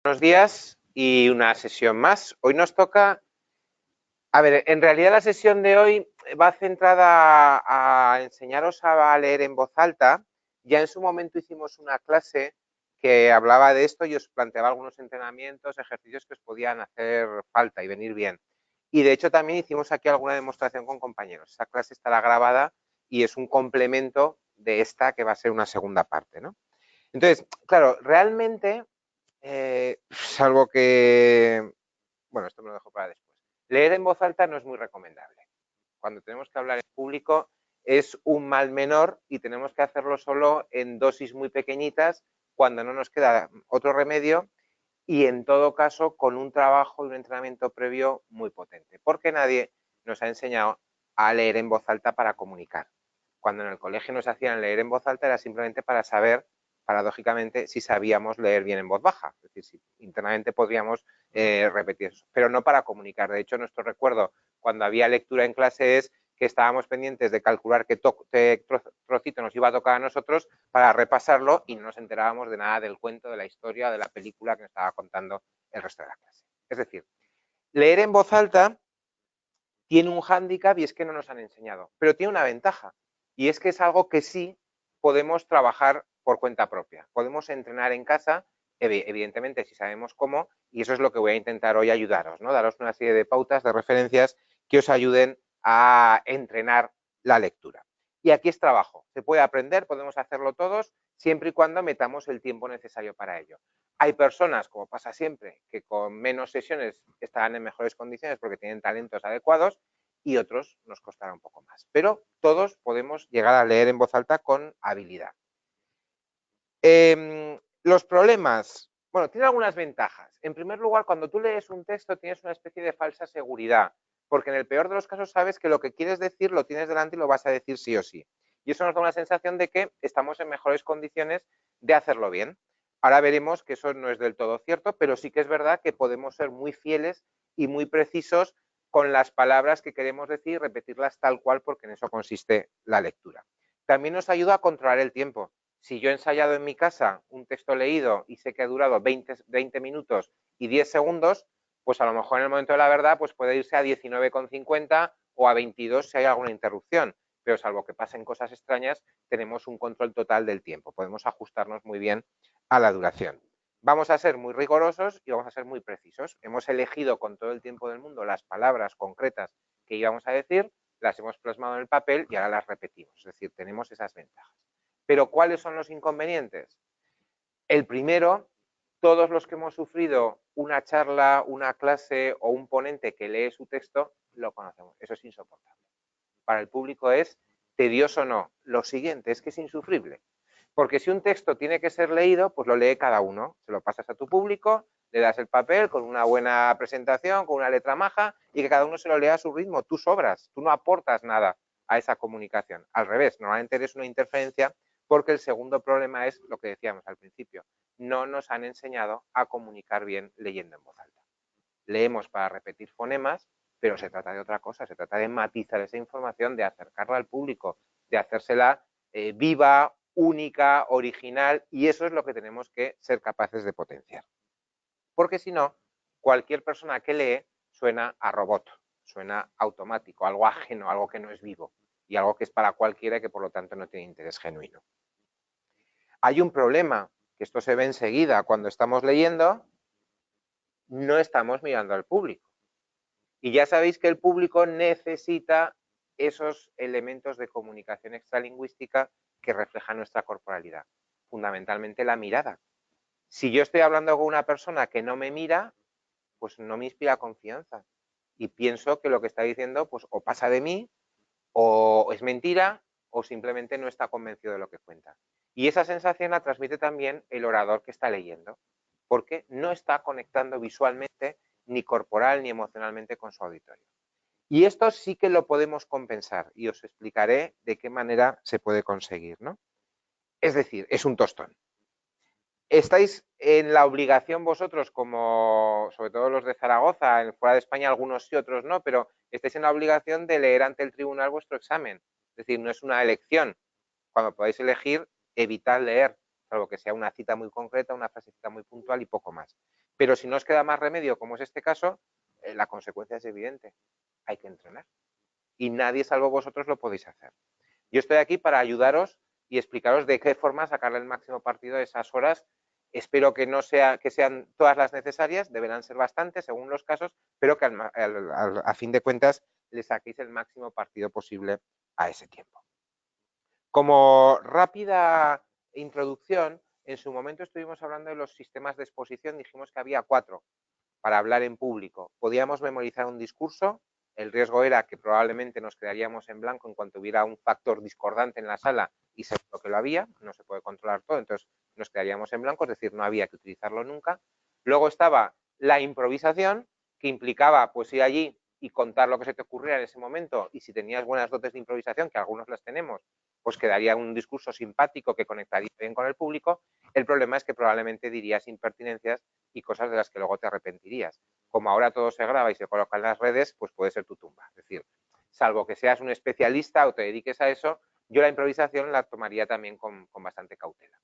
Buenos días y una sesión más. Hoy nos toca, a ver, en realidad la sesión de hoy va centrada a enseñaros a leer en voz alta. Ya en su momento hicimos una clase que hablaba de esto y os planteaba algunos entrenamientos, ejercicios que os podían hacer falta y venir bien. Y de hecho también hicimos aquí alguna demostración con compañeros. Esa clase estará grabada y es un complemento de esta que va a ser una segunda parte, ¿no? Entonces, claro, realmente salvo que, bueno, esto me lo dejo para después. Leer en voz alta no es muy recomendable. Cuando tenemos que hablar en público es un mal menor y tenemos que hacerlo solo en dosis muy pequeñitas cuando no nos queda otro remedio y en todo caso con un trabajo y un entrenamiento previo muy potente, porque nadie nos ha enseñado a leer en voz alta para comunicar. Cuando en el colegio nos hacían leer en voz alta era simplemente para saber, paradójicamente, si sabíamos leer bien en voz baja, es decir, si internamente podríamos repetir eso, pero no para comunicar. De hecho, nuestro recuerdo cuando había lectura en clase es que estábamos pendientes de calcular qué trocito nos iba a tocar a nosotros para repasarlo y no nos enterábamos de nada del cuento, de la historia o de la película que nos estaba contando el resto de la clase. Es decir, leer en voz alta tiene un hándicap y es que no nos han enseñado, pero tiene una ventaja y es que es algo que sí podemos trabajar por cuenta propia. Podemos entrenar en casa, evidentemente si sabemos cómo, y eso es lo que voy a intentar hoy ayudaros, ¿no? Daros una serie de pautas, de referencias que os ayuden a entrenar la lectura. Y aquí es trabajo. Se puede aprender, podemos hacerlo todos, siempre y cuando metamos el tiempo necesario para ello. Hay personas, como pasa siempre, que con menos sesiones estarán en mejores condiciones porque tienen talentos adecuados y otros nos costará un poco más. Pero todos podemos llegar a leer en voz alta con habilidad. Los problemas, bueno, tiene algunas ventajas. En primer lugar, cuando tú lees un texto tienes una especie de falsa seguridad, porque en el peor de los casos sabes que lo que quieres decir lo tienes delante y lo vas a decir sí o sí. Y eso nos da una sensación de que estamos en mejores condiciones de hacerlo bien. Ahora veremos que eso no es del todo cierto, pero sí que es verdad que podemos ser muy fieles y muy precisos con las palabras que queremos decir y repetirlas tal cual, porque en eso consiste la lectura. También nos ayuda a controlar el tiempo. Si yo he ensayado en mi casa un texto leído y sé que ha durado 20 minutos y 10 segundos, pues a lo mejor en el momento de la verdad pues puede irse a 19,50 o a 22 si hay alguna interrupción. Pero salvo que pasen cosas extrañas, tenemos un control total del tiempo. Podemos ajustarnos muy bien a la duración. Vamos a ser muy rigurosos y vamos a ser muy precisos. Hemos elegido con todo el tiempo del mundo las palabras concretas que íbamos a decir, las hemos plasmado en el papel y ahora las repetimos. Es decir, tenemos esas ventajas. Pero ¿cuáles son los inconvenientes? El primero, todos los que hemos sufrido una charla, una clase o un ponente que lee su texto, lo conocemos. Eso es insoportable. Para el público es tedioso o no. Lo siguiente es que es insufrible. Porque si un texto tiene que ser leído, pues lo lee cada uno. Se lo pasas a tu público, le das el papel con una buena presentación, con una letra maja y que cada uno se lo lea a su ritmo. Tú sobras, tú no aportas nada a esa comunicación. Al revés, normalmente eres una interferencia porque el segundo problema es lo que decíamos al principio. No nos han enseñado a comunicar bien leyendo en voz alta. Leemos para repetir fonemas, pero se trata de otra cosa, se trata de matizar esa información, de acercarla al público, de hacérsela viva, única, original, y eso es lo que tenemos que ser capaces de potenciar. Porque si no, cualquier persona que lee suena a robot, suena automático, algo ajeno, algo que no es vivo y algo que es para cualquiera y que por lo tanto no tiene interés genuino. Hay un problema, que esto se ve enseguida cuando estamos leyendo, no estamos mirando al público. Y ya sabéis que el público necesita esos elementos de comunicación extralingüística que reflejan nuestra corporalidad, fundamentalmente la mirada. Si yo estoy hablando con una persona que no me mira, pues no me inspira confianza y pienso que lo que está diciendo pues o pasa de mí o es mentira o simplemente no está convencido de lo que cuenta. Y esa sensación la transmite también el orador que está leyendo, porque no está conectando visualmente ni corporal ni emocionalmente con su auditorio. Y esto sí que lo podemos compensar y os explicaré de qué manera se puede conseguir, ¿no? Es decir, es un tostón. Estáis en la obligación vosotros, como sobre todo los de Zaragoza, en fuera de España algunos sí, otros no, pero estáis en la obligación de leer ante el tribunal vuestro examen. Es decir, no es una elección. Cuando podáis elegir, evitad leer, salvo que sea una cita muy concreta, una frasecita muy puntual y poco más. Pero si no os queda más remedio, como es este caso, la consecuencia es evidente. Hay que entrenar. Y nadie salvo vosotros lo podéis hacer. Yo estoy aquí para ayudaros y explicaros de qué forma sacarle el máximo partido a esas horas. Espero que no sea, que sean todas las necesarias, deberán ser bastantes según los casos, pero que a fin de cuentas le saquéis el máximo partido posible a ese tiempo. Como rápida introducción, en su momento estuvimos hablando de los sistemas de exposición, dijimos que había 4 para hablar en público. Podíamos memorizar un discurso, el riesgo era que probablemente nos quedaríamos en blanco en cuanto hubiera un factor discordante en la sala y seguro que lo había, no se puede controlar todo, entonces nos quedaríamos en blanco, es decir, no había que utilizarlo nunca. Luego estaba la improvisación, que implicaba pues ir allí y contar lo que se te ocurriera en ese momento, y si tenías buenas dotes de improvisación, que algunos las tenemos, pues quedaría un discurso simpático que conectaría bien con el público. El problema es que probablemente dirías impertinencias y cosas de las que luego te arrepentirías. Como ahora todo se graba y se coloca en las redes, pues puede ser tu tumba. Es decir, salvo que seas un especialista o te dediques a eso, yo la improvisación la tomaría también con bastante cautela.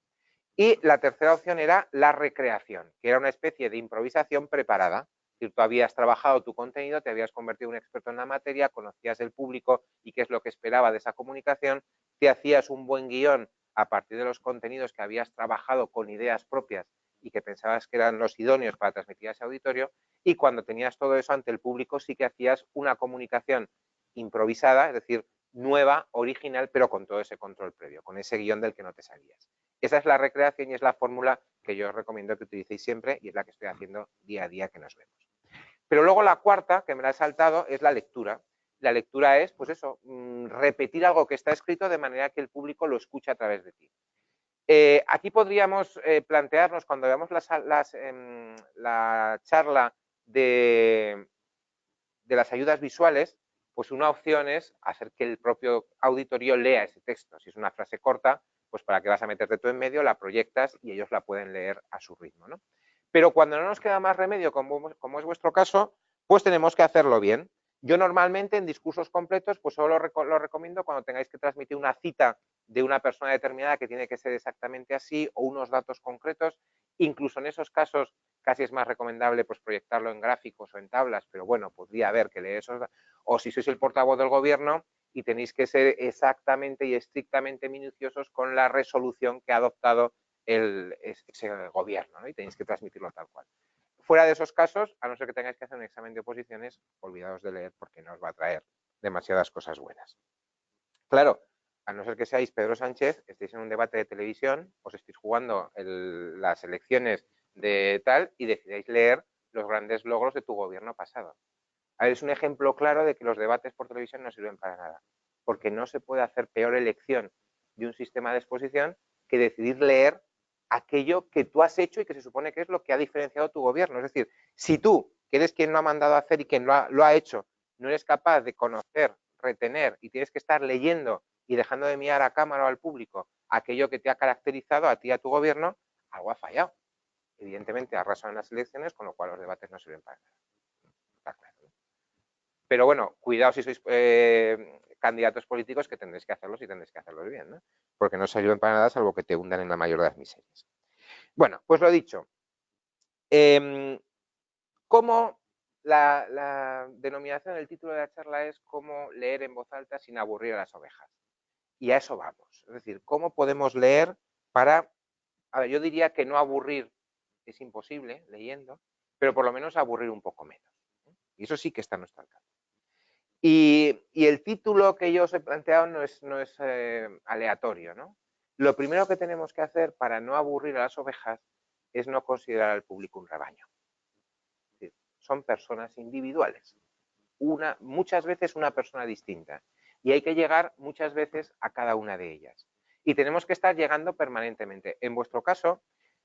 Y la tercera opción era la recreación, que era una especie de improvisación preparada. Es decir, tú habías trabajado tu contenido, te habías convertido en un experto en la materia, conocías el público y qué es lo que esperaba de esa comunicación, te hacías un buen guión a partir de los contenidos que habías trabajado con ideas propias y que pensabas que eran los idóneos para transmitir a ese auditorio, y cuando tenías todo eso ante el público sí que hacías una comunicación improvisada, es decir, nueva, original, pero con todo ese control previo, con ese guión del que no te salías. Esa es la recreación y es la fórmula que yo os recomiendo que utilicéis siempre y es la que estoy haciendo día a día que nos vemos. Pero luego la cuarta, que me la he saltado, es la lectura. La lectura es, pues eso, repetir algo que está escrito de manera que el público lo escuche a través de ti. Aquí podríamos plantearnos, cuando veamos la charla de las ayudas visuales, pues una opción es hacer que el propio auditorio lea ese texto. Si es una frase corta, pues para qué vas a meterte tú en medio, la proyectas y ellos la pueden leer a su ritmo, ¿no? Pero cuando no nos queda más remedio, como es vuestro caso, pues tenemos que hacerlo bien. Yo normalmente en discursos completos, pues solo lo recomiendo cuando tengáis que transmitir una cita de una persona determinada que tiene que ser exactamente así o unos datos concretos. Incluso en esos casos casi es más recomendable pues proyectarlo en gráficos o en tablas, pero bueno, podría haber que leer esos. O si sois el portavoz del gobierno y tenéis que ser exactamente y estrictamente minuciosos con la resolución que ha adoptado ese gobierno, ¿no? Y tenéis que transmitirlo tal cual. Fuera de esos casos, a no ser que tengáis que hacer un examen de oposiciones, olvidaos de leer porque no os va a traer demasiadas cosas buenas. Claro, a no ser que seáis Pedro Sánchez, estéis en un debate de televisión, os estéis jugando las elecciones de tal y decidáis leer los grandes logros de tu gobierno pasado. A ver, es un ejemplo claro de que los debates por televisión no sirven para nada, porque no se puede hacer peor elección de un sistema de exposición que decidir leer aquello que tú has hecho y que se supone que es lo que ha diferenciado tu gobierno. Es decir, si tú, que eres quien lo ha mandado a hacer y quien lo ha hecho, no eres capaz de conocer, retener y tienes que estar leyendo y dejando de mirar a cámara o al público aquello que te ha caracterizado a ti y a tu gobierno, algo ha fallado. Evidentemente has arrasado en las elecciones, con lo cual los debates no sirven para nada. Está claro. Pero bueno, cuidado si sois candidatos políticos, que tendréis que hacerlos y tendréis que hacerlos bien, ¿no? Porque no sirven para nada salvo que te hundan en la mayor de las miserias. Bueno, pues lo dicho. ¿Cómo la denominación del título de la charla es cómo leer en voz alta sin aburrir a las ovejas? Y a eso vamos. Es decir, ¿cómo podemos leer para... A ver, yo diría que no aburrir es imposible leyendo, pero por lo menos aburrir un poco menos. Y eso sí que está a nuestro alcance. Y el título que yo os he planteado no es aleatorio, ¿no? Lo primero que tenemos que hacer para no aburrir a las ovejas es no considerar al público un rebaño. Es decir, son personas individuales, muchas veces una persona distinta, y hay que llegar muchas veces a cada una de ellas. Y tenemos que estar llegando permanentemente. En vuestro caso,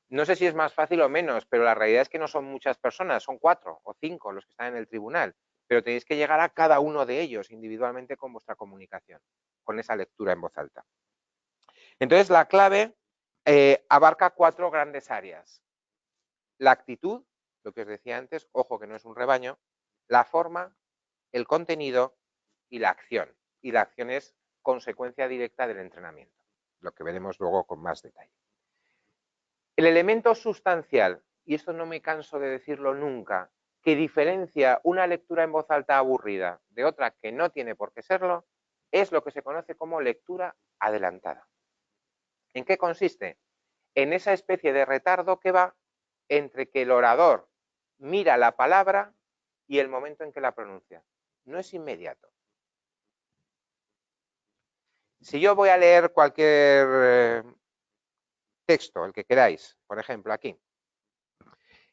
no sé si es más fácil o menos, pero la realidad es que no son muchas personas, son 4 o 5 los que están en el tribunal, pero tenéis que llegar a cada uno de ellos individualmente con vuestra comunicación, con esa lectura en voz alta. Entonces, la clave abarca 4 grandes áreas. La actitud, lo que os decía antes, ojo que no es un rebaño, la forma, el contenido y la acción. Y la acción es consecuencia directa del entrenamiento, lo que veremos luego con más detalle. El elemento sustancial y esto no me canso de decirlo nunca, que diferencia una lectura en voz alta aburrida de otra que no tiene por qué serlo, es lo que se conoce como lectura adelantada. ¿En qué consiste? En esa especie de retardo que va entre que el orador mira la palabra y el momento en que la pronuncia. No es inmediato. Si yo voy a leer cualquier texto, el que queráis, por ejemplo, aquí,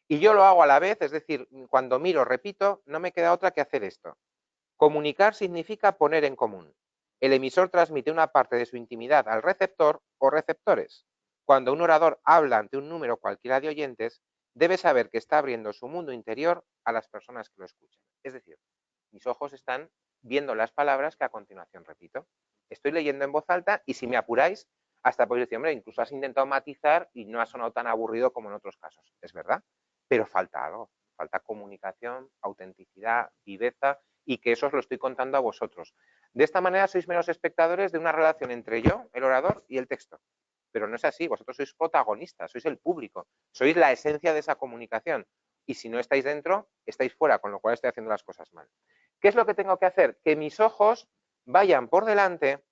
y yo lo hago a la vez, es decir, cuando miro, repito, no me queda otra que hacer esto. Comunicar significa poner en común. El emisor transmite una parte de su intimidad al receptor o receptores. Cuando un orador habla ante un número cualquiera de oyentes, debe saber que está abriendo su mundo interior a las personas que lo escuchan. Es decir, mis ojos están viendo las palabras que a continuación repito. Estoy leyendo en voz alta y si me apuráis, hasta podéis decir, hombre, incluso has intentado matizar y no ha sonado tan aburrido como en otros casos. Es verdad, pero falta algo. Falta comunicación, autenticidad, viveza y que eso os lo estoy contando a vosotros. De esta manera sois meros espectadores de una relación entre yo, el orador, y el texto. Pero no es así, vosotros sois protagonistas, sois el público, sois la esencia de esa comunicación. Y si no estáis dentro, estáis fuera, con lo cual estoy haciendo las cosas mal. ¿Qué es lo que tengo que hacer? Que mis ojos vayan por delante,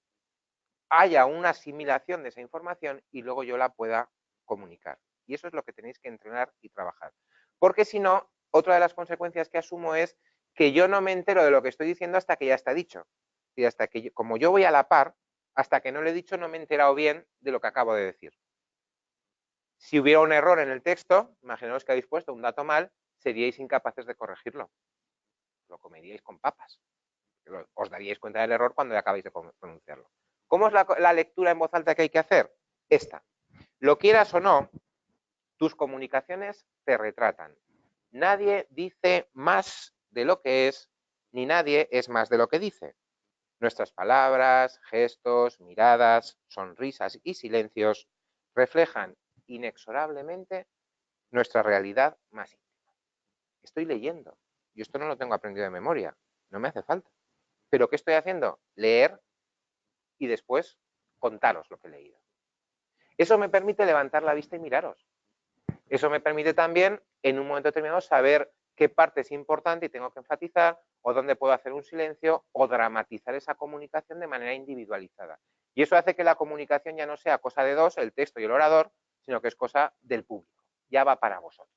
haya una asimilación de esa información y luego yo la pueda comunicar. Y eso es lo que tenéis que entrenar y trabajar. Porque si no, otra de las consecuencias que asumo es que yo no me entero de lo que estoy diciendo hasta que ya está dicho. Y hasta que, como yo voy a la par, hasta que no lo he dicho no me he enterado bien de lo que acabo de decir. Si hubiera un error en el texto, imaginaos que habéis puesto un dato mal, seríais incapaces de corregirlo. Lo comeríais con papas. Os daríais cuenta del error cuando acabáis de pronunciarlo. ¿Cómo es la lectura en voz alta que hay que hacer? Esta. Lo quieras o no, tus comunicaciones te retratan. Nadie dice más de lo que es, ni nadie es más de lo que dice. Nuestras palabras, gestos, miradas, sonrisas y silencios reflejan inexorablemente nuestra realidad más íntima. Estoy leyendo. Yo esto no lo tengo aprendido de memoria. No me hace falta. ¿Pero qué estoy haciendo? Leer y después contaros lo que he leído. Eso me permite levantar la vista y miraros. Eso me permite también, en un momento determinado, saber qué parte es importante y tengo que enfatizar, o dónde puedo hacer un silencio, o dramatizar esa comunicación de manera individualizada. Y eso hace que la comunicación ya no sea cosa de dos, el texto y el orador, sino que es cosa del público. Ya va para vosotros.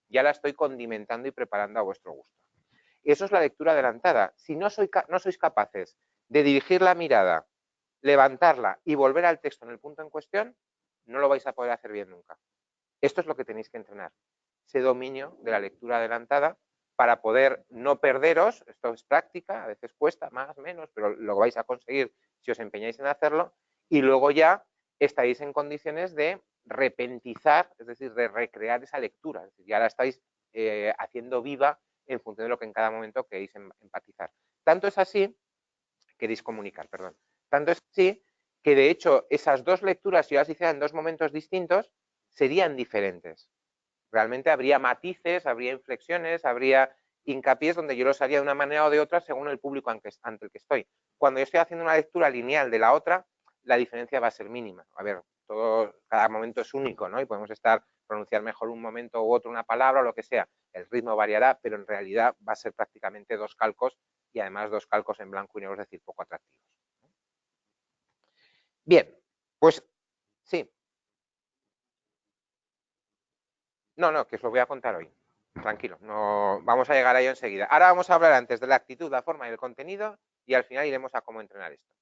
Ya la estoy condimentando y preparando a vuestro gusto. Eso es la lectura adelantada. Si no sois capaces de dirigir la mirada, levantarla y volver al texto en el punto en cuestión, no lo vais a poder hacer bien nunca. Esto es lo que tenéis que entrenar, ese dominio de la lectura adelantada para poder no perderos, esto es práctica, a veces cuesta más, menos, pero lo vais a conseguir si os empeñáis en hacerlo, y luego ya estaréis en condiciones de repentizar, es decir, de recrear esa lectura, es decir, ya la estáis haciendo viva en función de lo que en cada momento queréis empatizar. Tanto es así, queréis comunicar, perdón, tanto es así que de hecho esas dos lecturas, si las hiciera en dos momentos distintos, serían diferentes. Realmente habría matices, habría inflexiones, habría hincapiés donde yo los haría de una manera o de otra según el público ante el que estoy. Cuando yo estoy haciendo una lectura lineal de la otra, la diferencia va a ser mínima. A ver, cada momento es único, ¿no? Y podemos pronunciar mejor un momento u otro una palabra o lo que sea. El ritmo variará, pero en realidad va a ser prácticamente dos calcos y además dos calcos en blanco y negro, es decir, poco atractivos. Bien, pues sí. No, que os lo voy a contar hoy. Tranquilo, no, vamos a llegar a ello enseguida. Ahora vamos a hablar antes de la actitud, la forma y el contenido y al final iremos a cómo entrenar esto.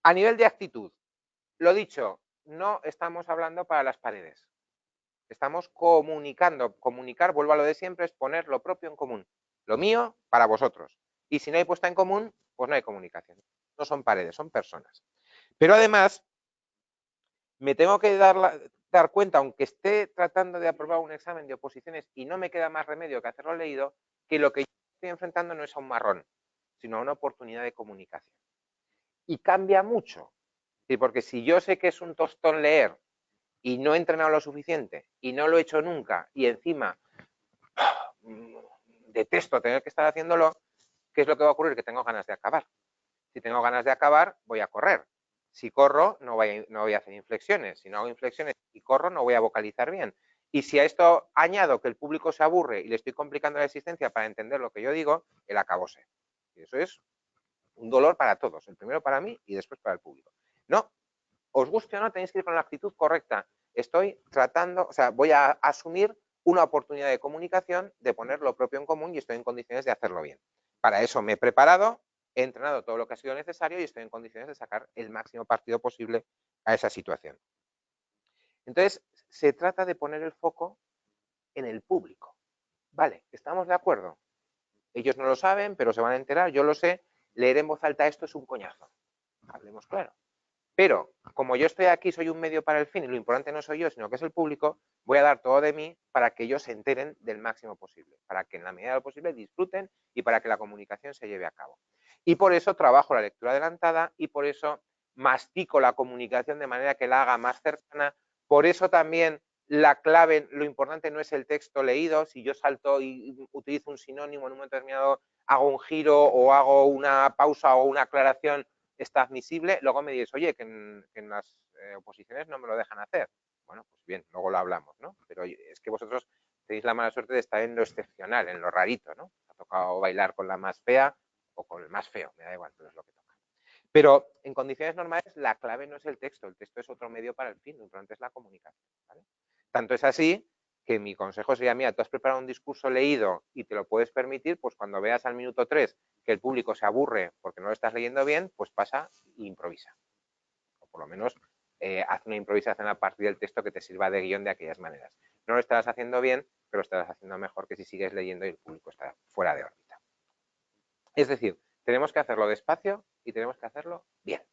A nivel de actitud, lo dicho, no estamos hablando para las paredes. Estamos comunicando. Comunicar, vuelvo a lo de siempre, es poner lo propio en común. Lo mío para vosotros. Y si no hay puesta en común, pues no hay comunicación. No son paredes, son personas. Pero además, me tengo que dar cuenta, aunque esté tratando de aprobar un examen de oposiciones y no me queda más remedio que hacerlo leído, que lo que yo estoy enfrentando no es a un marrón, sino a una oportunidad de comunicación. Y cambia mucho. Porque si yo sé que es un tostón leer y no he entrenado lo suficiente y no lo he hecho nunca y encima detesto tener que estar haciéndolo, ¿qué es lo que va a ocurrir? Que tengo ganas de acabar. Si tengo ganas de acabar, voy a correr. Si corro, no voy a hacer inflexiones. Si no hago inflexiones y corro, no voy a vocalizar bien. Y si a esto añado que el público se aburre y le estoy complicando la existencia para entender lo que yo digo, el acabose. Y eso es un dolor para todos. El primero para mí y después para el público. No, os guste o no, tenéis que ir con la actitud correcta. Estoy tratando, o sea, voy a asumir una oportunidad de comunicación, de poner lo propio en común y estoy en condiciones de hacerlo bien. Para eso me he preparado, he entrenado todo lo que ha sido necesario y estoy en condiciones de sacar el máximo partido posible a esa situación. Entonces, se trata de poner el foco en el público. Vale, ¿estamos de acuerdo? Ellos no lo saben, pero se van a enterar, yo lo sé. Leer en voz alta esto es un coñazo. Hablemos claro. Pero como yo estoy aquí, soy un medio para el fin y lo importante no soy yo, sino que es el público, voy a dar todo de mí para que ellos se enteren del máximo posible, para que en la medida de lo posible disfruten y para que la comunicación se lleve a cabo. Y por eso trabajo la lectura adelantada y por eso mastico la comunicación de manera que la haga más cercana. Por eso también la clave, lo importante no es el texto leído. Si yo salto y utilizo un sinónimo en un momento determinado, hago un giro o hago una pausa o una aclaración, está admisible. Luego me dices, oye, que en las oposiciones no me lo dejan hacer. Bueno, pues bien, luego lo hablamos, ¿no? Pero es que vosotros tenéis la mala suerte de estar en lo excepcional, en lo rarito, ¿no? Os ha tocado bailar con la más fea o con el más feo, me da igual, pero es lo que toca. Pero en condiciones normales la clave no es el texto es otro medio para el fin, lo importante es la comunicación, ¿vale? Tanto es así que mi consejo sería, mira, tú has preparado un discurso leído y te lo puedes permitir, pues cuando veas al minuto 3 que el público se aburre porque no lo estás leyendo bien, pues pasa e improvisa. O por lo menos haz una improvisación a partir del texto que te sirva de guión de aquellas maneras. No lo estarás haciendo bien, pero lo estarás haciendo mejor que si sigues leyendo y el público está fuera de órbita. Es decir, tenemos que hacerlo despacio y tenemos que hacerlo bien.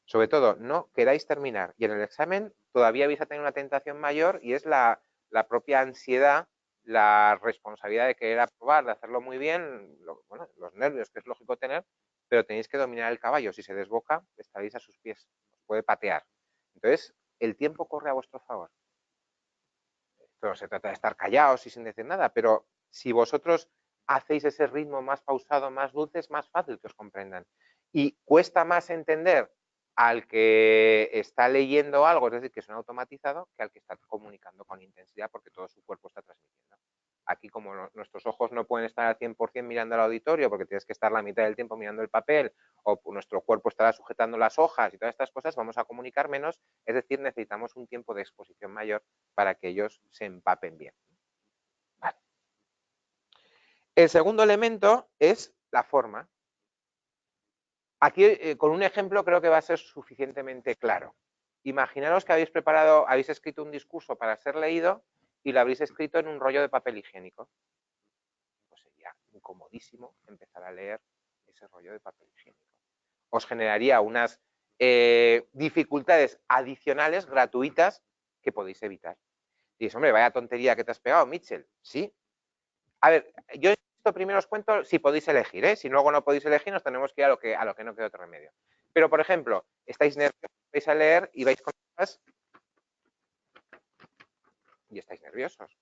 Sobre todo, no queráis terminar. Y en el examen todavía vais a tener una tentación mayor y es la propia ansiedad, la responsabilidad de querer aprobar, de hacerlo muy bien, bueno, los nervios que es lógico tener, pero tenéis que dominar el caballo. Si se desboca, estaréis a sus pies, os puede patear. Entonces, el tiempo corre a vuestro favor. Pero se trata de estar callados y sin decir nada, pero si vosotros hacéis ese ritmo más pausado, más dulce, es más fácil que os comprendan. Y cuesta más entender al que está leyendo algo, es decir, que es un automatizado, que al que está comunicando con intensidad porque todo su cuerpo está transmitiendo. Aquí, como nuestros ojos no pueden estar al 100% mirando al auditorio porque tienes que estar la mitad del tiempo mirando el papel o nuestro cuerpo estará sujetando las hojas y todas estas cosas, vamos a comunicar menos, es decir, necesitamos un tiempo de exposición mayor para que ellos se empapen bien. Vale. El segundo elemento es la forma. Aquí, con un ejemplo, creo que va a ser suficientemente claro. Imaginaros que habéis escrito un discurso para ser leído y lo habéis escrito en un rollo de papel higiénico. Pues sería incomodísimo empezar a leer ese rollo de papel higiénico. Os generaría unas dificultades adicionales, gratuitas, que podéis evitar. Y dices, hombre, vaya tontería que te has pegado, Mitchell. Sí. A ver, yo esto primero os cuento si podéis elegir, ¿eh? Si luego no podéis elegir, nos tenemos que ir a lo que no queda otro remedio. Pero, por ejemplo, estáis nerviosos, vais a leer y vais con hojas y estáis nerviosos.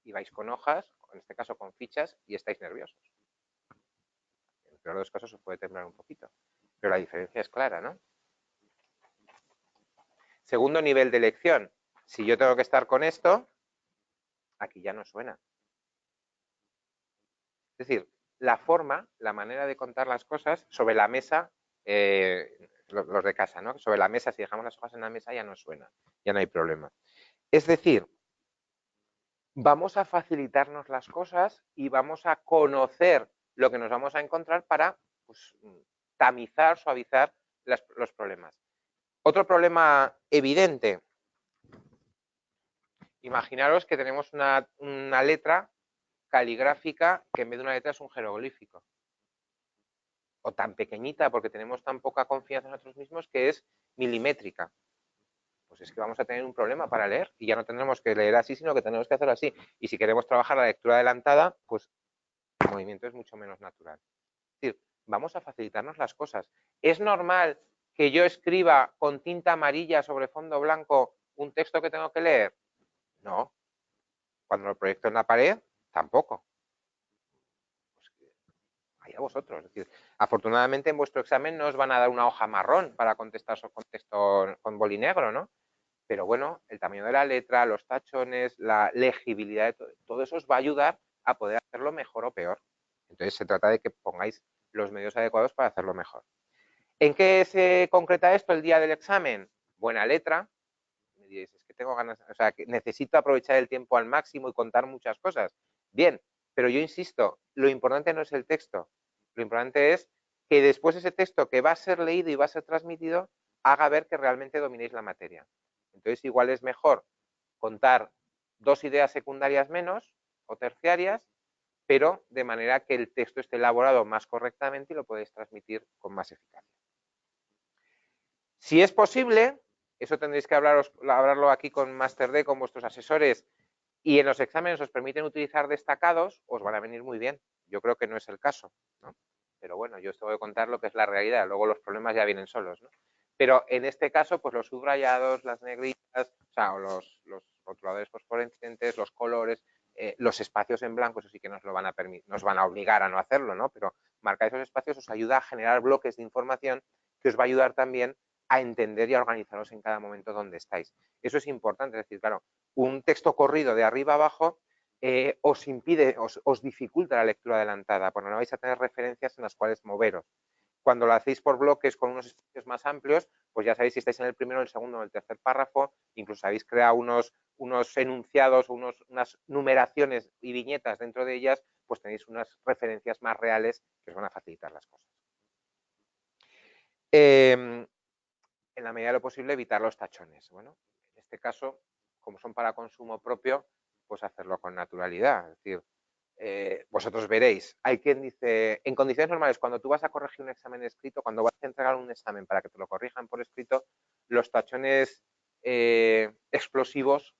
Y vais con hojas, en este caso con fichas, y estáis nerviosos. En el peor de los casos os puede temblar un poquito. Pero la diferencia es clara, ¿no? Segundo nivel de elección. Si yo tengo que estar con esto, aquí ya no suena. Es decir, la forma, la manera de contar las cosas sobre la mesa, los de casa, ¿no? Sobre la mesa, si dejamos las hojas en la mesa ya no suena, ya no hay problema. Es decir, vamos a facilitarnos las cosas y vamos a conocer lo que nos vamos a encontrar para pues, tamizar, suavizar los problemas. Otro problema evidente. Imaginaros que tenemos una letra caligráfica que en vez de una letra es un jeroglífico. O tan pequeñita porque tenemos tan poca confianza en nosotros mismos que es milimétrica. Pues es que vamos a tener un problema para leer y ya no tendremos que leer así, sino que tenemos que hacerlo así. Y si queremos trabajar la lectura adelantada, pues el movimiento es mucho menos natural. Es decir, vamos a facilitarnos las cosas. ¿Es normal que yo escriba con tinta amarilla sobre fondo blanco un texto que tengo que leer? No. Cuando lo proyecto en la pared, tampoco. Pues allá vosotros. Es decir, afortunadamente en vuestro examen no os van a dar una hoja marrón para contestar con texto con bolinegro, ¿no? Pero bueno, el tamaño de la letra, los tachones, la legibilidad, todo eso os va a ayudar a poder hacerlo mejor o peor. Entonces se trata de que pongáis los medios adecuados para hacerlo mejor. ¿En qué se concreta esto el día del examen? Buena letra. Me diréis, es que tengo ganas, o sea, que necesito aprovechar el tiempo al máximo y contar muchas cosas. Bien, pero yo insisto, lo importante no es el texto. Lo importante es que después ese texto que va a ser leído y va a ser transmitido haga ver que realmente dominéis la materia. Entonces, igual es mejor contar 2 ideas secundarias menos o terciarias, pero de manera que el texto esté elaborado más correctamente y lo podéis transmitir con más eficacia. Si es posible, eso tendréis que hablarlo aquí con MasterD, con vuestros asesores, y en los exámenes os permiten utilizar destacados, os van a venir muy bien. Yo creo que no es el caso, ¿no? Pero bueno, yo os tengo que contar lo que es la realidad, luego los problemas ya vienen solos, ¿no? Pero en este caso, pues los subrayados, las negritas, o sea, los rotuladores fosforescentes, los colores, los espacios en blanco, eso sí que nos van a obligar a no hacerlo, ¿no? Pero marcar esos espacios os ayuda a generar bloques de información que os va a ayudar también a entender y a organizaros en cada momento donde estáis. Eso es importante, es decir, claro, un texto corrido de arriba a abajo os impide, os dificulta la lectura adelantada, porque no vais a tener referencias en las cuales moveros. Cuando lo hacéis por bloques con unos espacios más amplios, pues ya sabéis si estáis en el primero, el segundo o el tercer párrafo, incluso habéis creado unos enunciados o unas numeraciones y viñetas dentro de ellas, pues tenéis unas referencias más reales que os van a facilitar las cosas. En la medida de lo posible, evitar los tachones. Bueno, en este caso, como son para consumo propio, pues hacerlo con naturalidad. Es decir, vosotros veréis, hay quien dice, en condiciones normales, cuando tú vas a corregir un examen escrito, cuando vas a entregar un examen para que te lo corrijan por escrito, los tachones explosivos,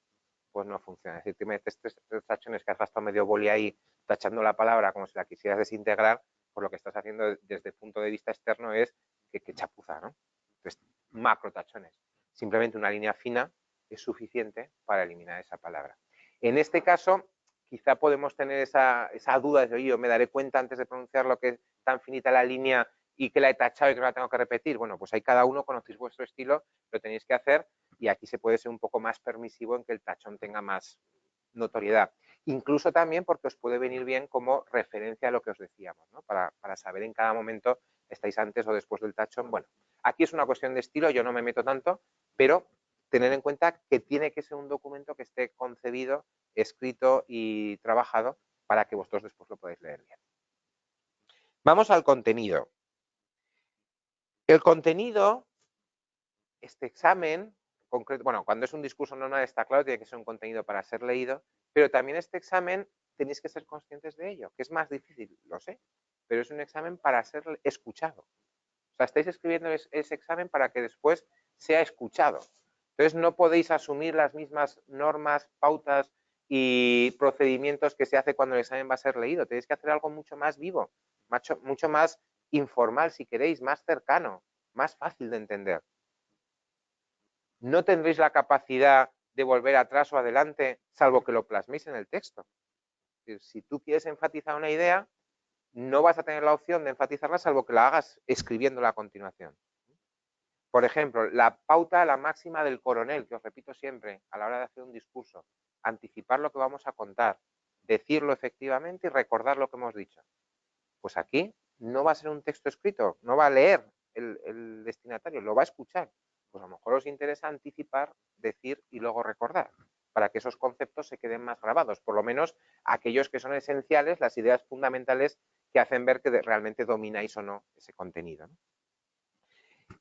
pues no funcionan. Es decir, te metes tres tachones que has gastado medio boli ahí tachando la palabra como si la quisieras desintegrar, pues lo que estás haciendo desde el punto de vista externo es que chapuza, ¿no? Entonces, macro tachones. Simplemente una línea fina es suficiente para eliminar esa palabra. En este caso, quizá podemos tener esa duda de, oye, yo me daré cuenta antes de pronunciar lo que es tan finita la línea y que la he tachado y que no la tengo que repetir. Bueno, pues ahí cada uno conocéis vuestro estilo, lo tenéis que hacer y aquí se puede ser un poco más permisivo en que el tachón tenga más notoriedad. Incluso también porque os puede venir bien como referencia a lo que os decíamos, ¿no? Para saber en cada momento estáis antes o después del tachón. Bueno, aquí es una cuestión de estilo, yo no me meto tanto, pero tener en cuenta que tiene que ser un documento que esté concebido, escrito y trabajado para que vosotros después lo podáis leer bien. Vamos al contenido. El contenido, este examen, concreto, bueno, cuando es un discurso normal está claro, tiene que ser un contenido para ser leído, pero también este examen tenéis que ser conscientes de ello, que es más difícil, lo sé, pero es un examen para ser escuchado. O sea, estáis escribiendo ese examen para que después sea escuchado. Entonces, no podéis asumir las mismas normas, pautas y procedimientos que se hace cuando el examen va a ser leído. Tenéis que hacer algo mucho más vivo, mucho más informal, si queréis, más cercano, más fácil de entender. No tendréis la capacidad de volver atrás o adelante, salvo que lo plasméis en el texto. Si tú quieres enfatizar una idea, no vas a tener la opción de enfatizarla salvo que la hagas escribiéndola a continuación. Por ejemplo, la pauta, la máxima del coronel, que os repito siempre a la hora de hacer un discurso, anticipar lo que vamos a contar, decirlo efectivamente y recordar lo que hemos dicho. Pues aquí no va a ser un texto escrito, no va a leer el destinatario, lo va a escuchar. Pues a lo mejor os interesa anticipar, decir y luego recordar, para que esos conceptos se queden más grabados, por lo menos aquellos que son esenciales, las ideas fundamentales que hacen ver que realmente domináis o no ese contenido, ¿no?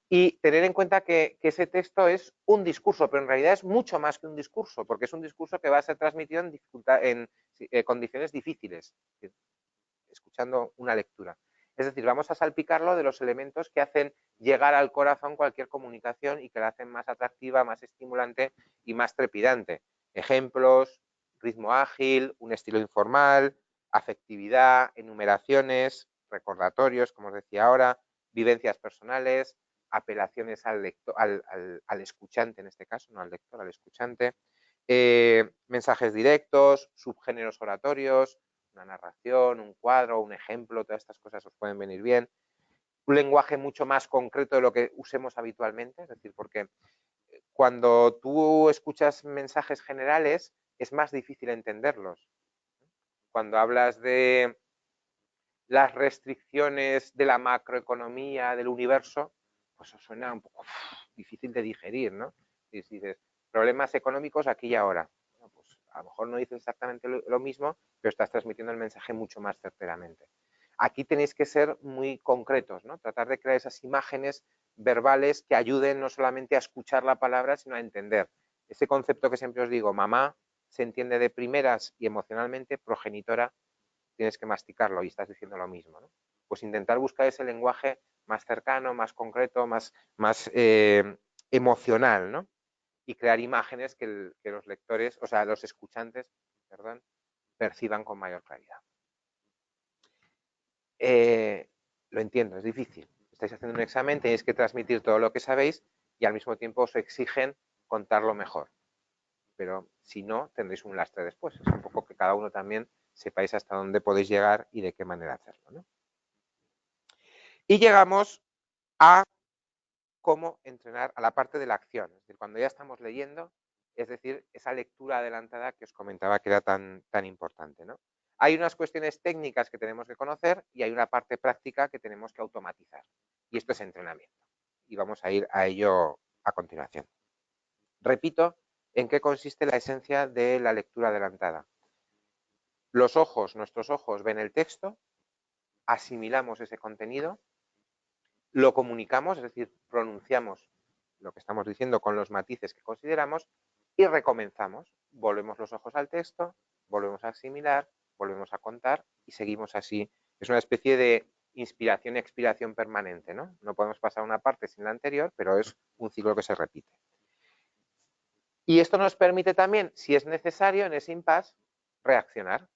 Y tener en cuenta que ese texto es un discurso, pero en realidad es mucho más que un discurso, porque es un discurso que va a ser transmitido en condiciones difíciles, escuchando una lectura. Es decir, vamos a salpicarlo de los elementos que hacen llegar al corazón cualquier comunicación y que la hacen más atractiva, más estimulante y más trepidante. Ejemplos, ritmo ágil, un estilo informal, afectividad, enumeraciones, recordatorios, como os decía ahora, vivencias personales, apelaciones al escuchante en este caso, no al lector, al escuchante, mensajes directos, subgéneros oratorios, una narración, un cuadro, un ejemplo, todas estas cosas os pueden venir bien. Un lenguaje mucho más concreto de lo que usemos habitualmente, es decir, porque cuando tú escuchas mensajes generales es más difícil entenderlos. Cuando hablas de las restricciones de la macroeconomía, del universo, pues eso suena un poco difícil de digerir, ¿no? Si dices, problemas económicos aquí y ahora. Bueno, pues a lo mejor no dices exactamente lo mismo, pero estás transmitiendo el mensaje mucho más certeramente. Aquí tenéis que ser muy concretos, ¿no? Tratar de crear esas imágenes verbales que ayuden no solamente a escuchar la palabra, sino a entender. Ese concepto que siempre os digo, mamá se entiende de primeras y emocionalmente, progenitora tienes que masticarlo y estás diciendo lo mismo, ¿no? Pues intentar buscar ese lenguaje más cercano, más concreto, más emocional, ¿no? Y crear imágenes que los lectores, o sea, los escuchantes, perdón, perciban con mayor claridad. Lo entiendo, es difícil. Estáis haciendo un examen, tenéis que transmitir todo lo que sabéis y al mismo tiempo os exigen contarlo mejor. Pero si no, tendréis un lastre después. Es un poco que cada uno también sepáis hasta dónde podéis llegar y de qué manera hacerlo, ¿no? Y llegamos a cómo entrenar a la parte de la acción. Es decir, cuando ya estamos leyendo, es decir, esa lectura adelantada que os comentaba que era tan importante, ¿no? Hay unas cuestiones técnicas que tenemos que conocer y hay una parte práctica que tenemos que automatizar. Y esto es entrenamiento. Y vamos a ir a ello a continuación. Repito, ¿en qué consiste la esencia de la lectura adelantada? Los ojos, nuestros ojos ven el texto, asimilamos ese contenido, lo comunicamos, es decir, pronunciamos lo que estamos diciendo con los matices que consideramos y recomenzamos. Volvemos los ojos al texto, volvemos a asimilar, volvemos a contar y seguimos así. Es una especie de inspiración y expiración permanente, ¿no? No podemos pasar una parte sin la anterior, pero es un ciclo que se repite. Y esto nos permite también, si es necesario, en ese impasse, reaccionar.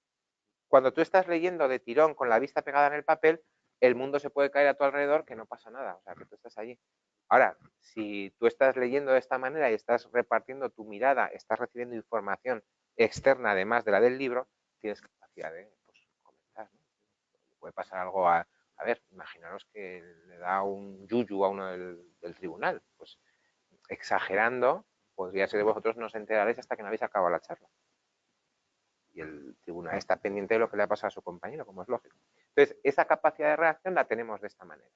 Cuando tú estás leyendo de tirón con la vista pegada en el papel, el mundo se puede caer a tu alrededor que no pasa nada, o sea, que tú estás allí. Ahora, si tú estás leyendo de esta manera y estás repartiendo tu mirada, estás recibiendo información externa además de la del libro, tienes capacidad de comentar, ¿no? Puede pasar algo a ver, imaginaros que le da un yuyu a uno del tribunal, pues exagerando, podría ser que vosotros no os enteraréis hasta que no habéis acabado la charla. Y el tribunal está pendiente de lo que le ha pasado a su compañero, como es lógico. Entonces, esa capacidad de reacción la tenemos de esta manera.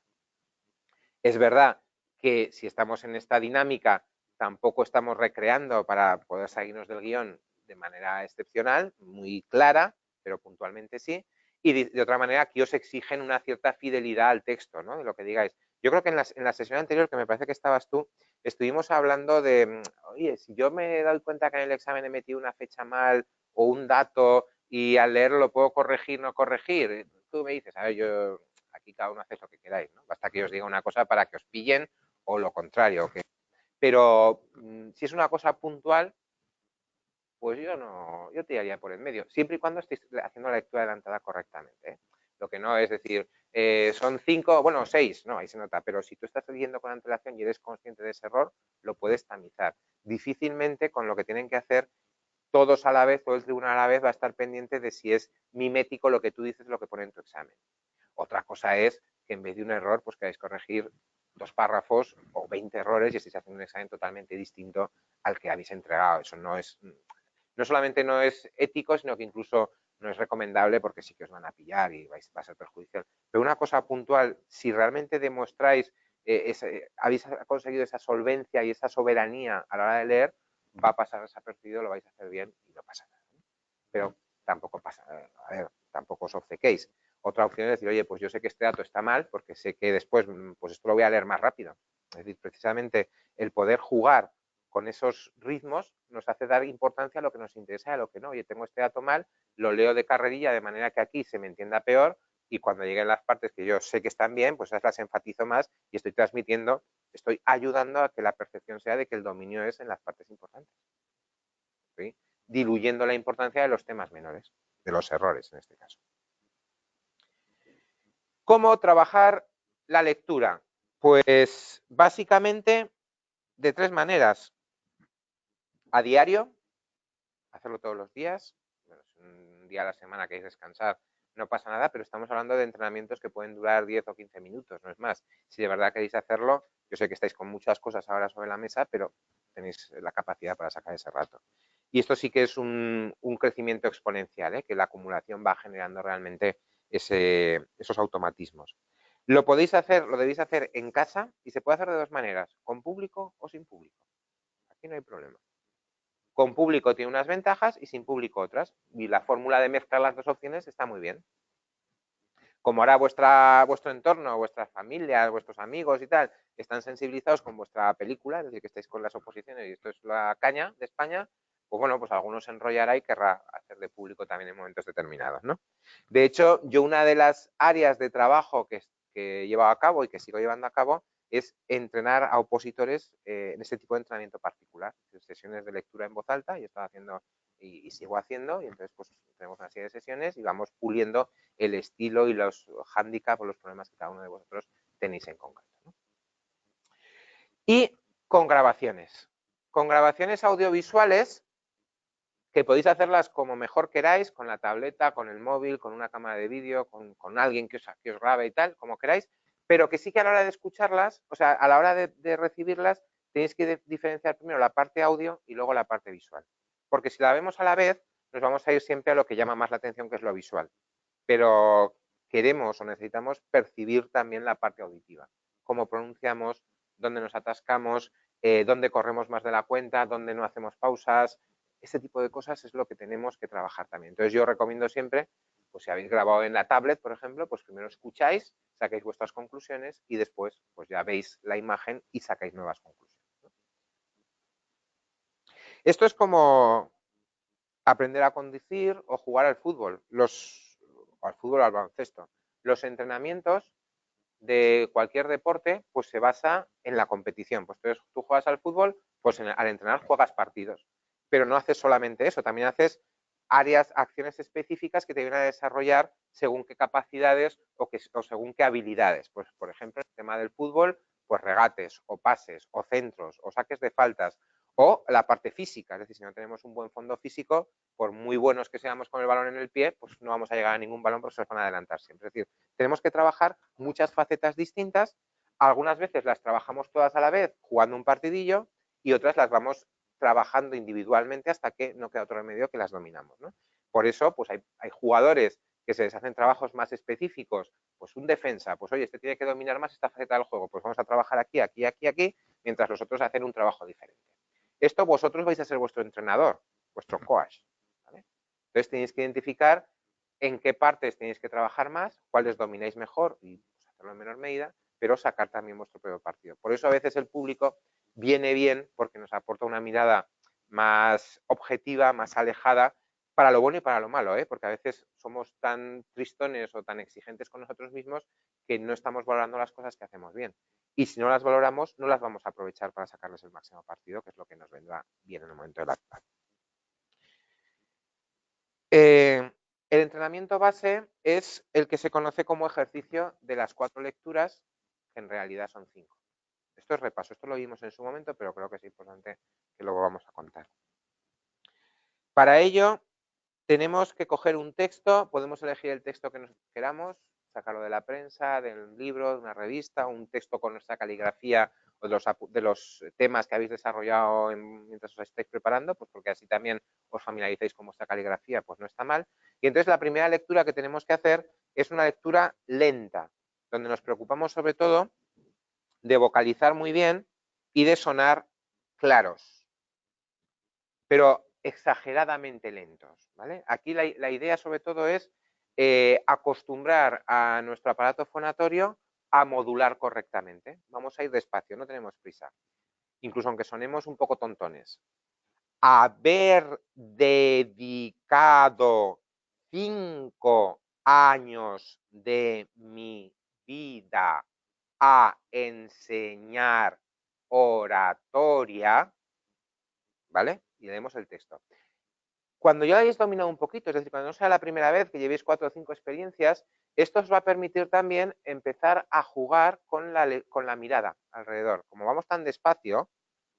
Es verdad que si estamos en esta dinámica, tampoco estamos recreando para poder salirnos del guión de manera excepcional, muy clara, pero puntualmente sí. Y de otra manera, aquí os exigen una cierta fidelidad al texto, ¿no? De lo que digáis. Yo creo que en la sesión anterior, que me parece que estabas tú, estuvimos hablando de, oye, si yo me he dado cuenta que en el examen he metido una fecha mal o un dato y al leerlo lo puedo corregir, no corregir. Tú me dices, a ver, yo aquí cada uno hace lo que queráis, ¿no? Basta que os diga una cosa para que os pillen o lo contrario. Pero si es una cosa puntual, pues yo tiraría por el medio, siempre y cuando estéis haciendo la lectura adelantada correctamente, ¿eh? Lo que no es decir, son 5, bueno, 6, no, ahí se nota, pero si tú estás leyendo con antelación y eres consciente de ese error, lo puedes tamizar. Difícilmente con lo que tienen que hacer todos a la vez, todo el tribunal a la vez va a estar pendiente de si es mimético lo que tú dices, lo que pone en tu examen. Otra cosa es que en vez de un error, pues queráis corregir 2 párrafos o 20 errores y estéis haciendo un examen totalmente distinto al que habéis entregado. Eso no solamente no es ético, sino que incluso no es recomendable porque sí que os van a pillar y va a ser perjudicial. Pero una cosa puntual, si realmente demostráis, habéis conseguido esa solvencia y esa soberanía a la hora de leer, va a pasar desapercibido, lo vais a hacer bien y no pasa nada. Pero tampoco pasa, a ver, tampoco os obcequéis. Otra opción es decir, oye, pues yo sé que este dato está mal porque sé que después, pues esto lo voy a leer más rápido. Es decir, precisamente el poder jugar con esos ritmos nos hace dar importancia a lo que nos interesa y a lo que no. Oye, tengo este dato mal, lo leo de carrerilla de manera que aquí se me entienda peor y cuando lleguen las partes que yo sé que están bien, pues esas las enfatizo más y estoy transmitiendo, estoy ayudando a que la percepción sea de que el dominio es en las partes importantes. ¿Sí? Diluyendo la importancia de los temas menores, de los errores en este caso. ¿Cómo trabajar la lectura? Pues básicamente de 3 maneras. A diario, hacerlo todos los días, día a la semana queréis descansar, no pasa nada, pero estamos hablando de entrenamientos que pueden durar 10 o 15 minutos, no es más. Si de verdad queréis hacerlo, yo sé que estáis con muchas cosas ahora sobre la mesa, pero tenéis la capacidad para sacar ese rato. Y esto sí que es un crecimiento exponencial, ¿eh? Que la acumulación va generando realmente esos automatismos. Lo podéis hacer, lo debéis hacer en casa y se puede hacer de dos maneras, con público o sin público. Aquí no hay problema. Con público tiene unas ventajas y sin público otras. Y la fórmula de mezclar las dos opciones está muy bien. Como ahora vuestro entorno, vuestras familias, vuestros amigos y tal, están sensibilizados con vuestra película, es decir, que estáis con las oposiciones y esto es la caña de España, pues bueno, pues algunos se enrollará y querrá hacer de público también en momentos determinados, ¿no? De hecho, yo una de las áreas de trabajo que he llevado a cabo y que sigo llevando a cabo es entrenar a opositores en este tipo de entrenamiento particular, sesiones de lectura en voz alta, y estoy haciendo y sigo haciendo, y entonces pues tenemos una serie de sesiones y vamos puliendo el estilo y los hándicaps o los problemas que cada uno de vosotros tenéis en concreto, ¿no? Y con grabaciones audiovisuales que podéis hacerlas como mejor queráis, con la tableta, con el móvil, con una cámara de vídeo, con alguien que os grabe y tal, como queráis, pero que sí que a la hora de escucharlas, o sea, a la hora de recibirlas, tenéis que diferenciar primero la parte audio y luego la parte visual. Porque si la vemos a la vez, nos vamos a ir siempre a lo que llama más la atención, que es lo visual. Pero queremos o necesitamos percibir también la parte auditiva. Cómo pronunciamos, dónde nos atascamos, dónde corremos más de la cuenta, dónde no hacemos pausas. Este tipo de cosas es lo que tenemos que trabajar también. Entonces yo recomiendo siempre, pues si habéis grabado en la tablet, por ejemplo, pues primero escucháis, sacáis vuestras conclusiones y después pues ya veis la imagen y sacáis nuevas conclusiones, ¿no? Esto es como aprender a conducir o jugar al fútbol, o al baloncesto. Los entrenamientos de cualquier deporte pues se basa en la competición. Pues entonces tú juegas al fútbol, pues al entrenar juegas partidos. Pero no haces solamente eso, también haces acciones específicas que te vienen a desarrollar según qué capacidades o según qué habilidades. Pues, por ejemplo, en el tema del fútbol, pues regates o pases o centros o saques de faltas o la parte física. Es decir, si no tenemos un buen fondo físico, por muy buenos que seamos con el balón en el pie, pues no vamos a llegar a ningún balón porque se nos van a adelantar siempre. Es decir, tenemos que trabajar muchas facetas distintas. Algunas veces las trabajamos todas a la vez jugando un partidillo y otras las vamos trabajando individualmente hasta que no queda otro remedio que las dominamos, ¿no? Por eso, pues hay jugadores que se les hacen trabajos más específicos, pues un defensa, pues oye, este tiene que dominar más esta faceta del juego, pues vamos a trabajar aquí, aquí, aquí, aquí, mientras los otros hacen un trabajo diferente. Esto vosotros vais a ser vuestro entrenador, vuestro coach, ¿vale? Entonces tenéis que identificar en qué partes tenéis que trabajar más, cuáles domináis mejor y pues, hacerlo en menor medida, pero sacar también vuestro propio partido. Por eso a veces el público viene bien porque nos aporta una mirada más objetiva, más alejada, para lo bueno y para lo malo, ¿eh? Porque a veces somos tan tristones o tan exigentes con nosotros mismos que no estamos valorando las cosas que hacemos bien. Y si no las valoramos, no las vamos a aprovechar para sacarles el máximo partido, que es lo que nos vendrá bien en el momento de la actual. El entrenamiento base es el que se conoce como ejercicio de las 4 lecturas, que en realidad son 5. Esto es repaso, esto lo vimos en su momento, pero creo que es importante que luego vamos a contar. Para ello, tenemos que coger un texto, podemos elegir el texto que nos queramos, sacarlo de la prensa, del libro, de una revista, un texto con nuestra caligrafía o de los temas que habéis desarrollado mientras os estáis preparando, pues porque así también os familiarizáis con vuestra caligrafía, pues no está mal. Y entonces la primera lectura que tenemos que hacer es una lectura lenta, donde nos preocupamos sobre todo de vocalizar muy bien y de sonar claros, pero exageradamente lentos, ¿vale? Aquí la idea sobre todo es acostumbrar a nuestro aparato fonatorio a modular correctamente. Vamos a ir despacio, no tenemos prisa. Incluso aunque sonemos un poco tontones. Haber dedicado 5 años de mi vida a enseñar oratoria, ¿vale? Y leemos el texto. Cuando ya hayáis dominado un poquito, es decir, cuando no sea la primera vez que llevéis 4 o 5 experiencias, esto os va a permitir también empezar a jugar con la mirada alrededor. Como vamos tan despacio,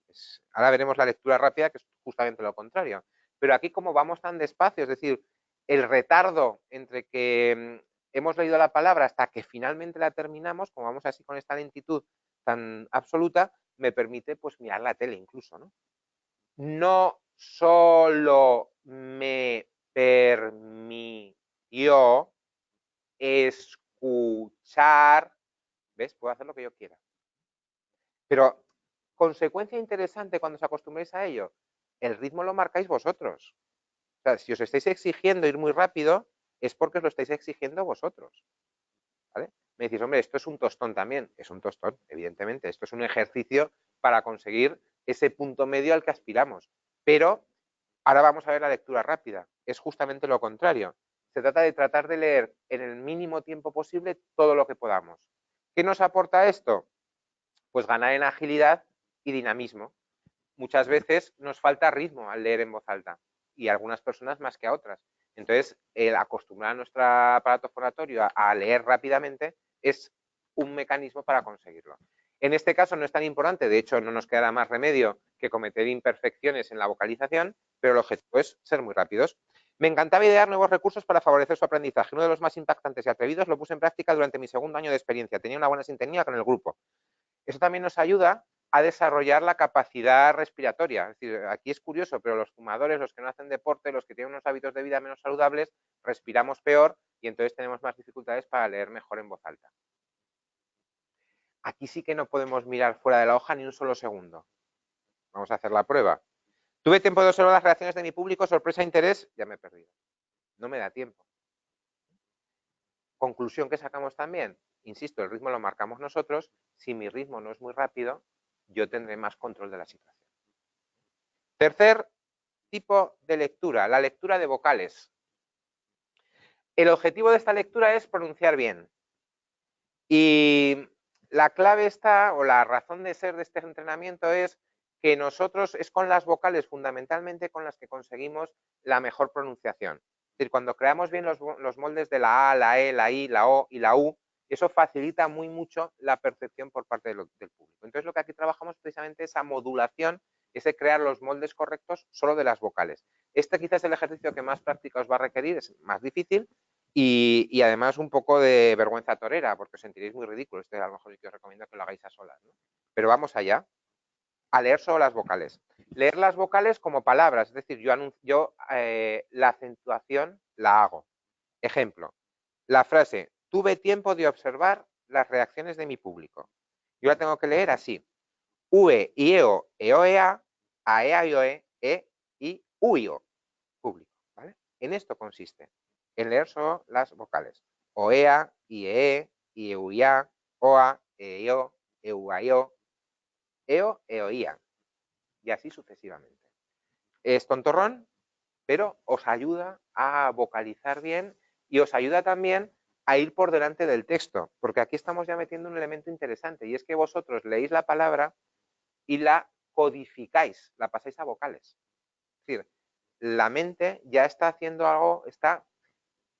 pues ahora veremos la lectura rápida, que es justamente lo contrario. Pero aquí como vamos tan despacio, es decir, el retardo entre que hemos leído la palabra hasta que finalmente la terminamos, como vamos así con esta lentitud tan absoluta, me permite pues mirar la tele incluso, ¿no? No solo me permitió escuchar, ¿ves? Puedo hacer lo que yo quiera. Pero, consecuencia interesante cuando os acostumbréis a ello, el ritmo lo marcáis vosotros. O sea, si os estáis exigiendo ir muy rápido, es porque os lo estáis exigiendo vosotros. ¿Vale? Me decís, hombre, esto es un tostón también. Es un tostón, evidentemente. Esto es un ejercicio para conseguir ese punto medio al que aspiramos. Pero ahora vamos a ver la lectura rápida. Es justamente lo contrario. Se trata de tratar de leer en el mínimo tiempo posible todo lo que podamos. ¿Qué nos aporta esto? Pues ganar en agilidad y dinamismo. Muchas veces nos falta ritmo al leer en voz alta y a algunas personas más que a otras. Entonces, el acostumbrar a nuestro aparato fonatorio a leer rápidamente es un mecanismo para conseguirlo. En este caso no es tan importante, de hecho no nos quedará más remedio que cometer imperfecciones en la vocalización, pero el objetivo es ser muy rápidos. Me encantaba idear nuevos recursos para favorecer su aprendizaje. Uno de los más impactantes y atrevidos lo puse en práctica durante mi segundo año de experiencia. Tenía una buena sintonía con el grupo. Eso también nos ayuda a desarrollar la capacidad respiratoria. Es decir, aquí es curioso, pero los fumadores, los que no hacen deporte, los que tienen unos hábitos de vida menos saludables, respiramos peor y entonces tenemos más dificultades para leer mejor en voz alta. Aquí sí que no podemos mirar fuera de la hoja ni un solo segundo. Vamos a hacer la prueba. Tuve tiempo de observar las reacciones de mi público, sorpresa, interés, ya me he perdido. No me da tiempo. Conclusión que sacamos también, insisto, el ritmo lo marcamos nosotros. Si mi ritmo no es muy rápido, yo tendré más control de la situación. Tercer tipo de lectura, la lectura de vocales. El objetivo de esta lectura es pronunciar bien. Y la clave está, o la razón de ser de este entrenamiento es que nosotros es con las vocales fundamentalmente con las que conseguimos la mejor pronunciación. Es decir, cuando creamos bien los moldes de la A, la E, la I, la O y la U, eso facilita muy mucho la percepción por parte del público. Entonces, lo que aquí trabajamos precisamente es esa modulación, ese crear los moldes correctos solo de las vocales. Este quizás es el ejercicio que más práctica os va a requerir, es más difícil, y además un poco de vergüenza torera, porque os sentiréis muy ridículos. Este a lo mejor es que os recomiendo que lo hagáis a solas, ¿no? Pero vamos allá, a leer solo las vocales. Leer las vocales como palabras, es decir, yo la acentuación la hago. Ejemplo, la frase, tuve tiempo de observar las reacciones de mi público. Yo la tengo que leer así. Ue, ieo, eoea, aea, ioe, i, uio, público. ¿Vale? En esto consiste, en leer solo las vocales. Oea, iee, ieuia, oa, eio, euaio, eo, eoia. Y así sucesivamente. Es tontorrón, pero os ayuda a vocalizar bien y os ayuda también a ir por delante del texto, porque aquí estamos ya metiendo un elemento interesante y es que vosotros leéis la palabra y la codificáis, la pasáis a vocales. Es decir, la mente ya está haciendo algo, está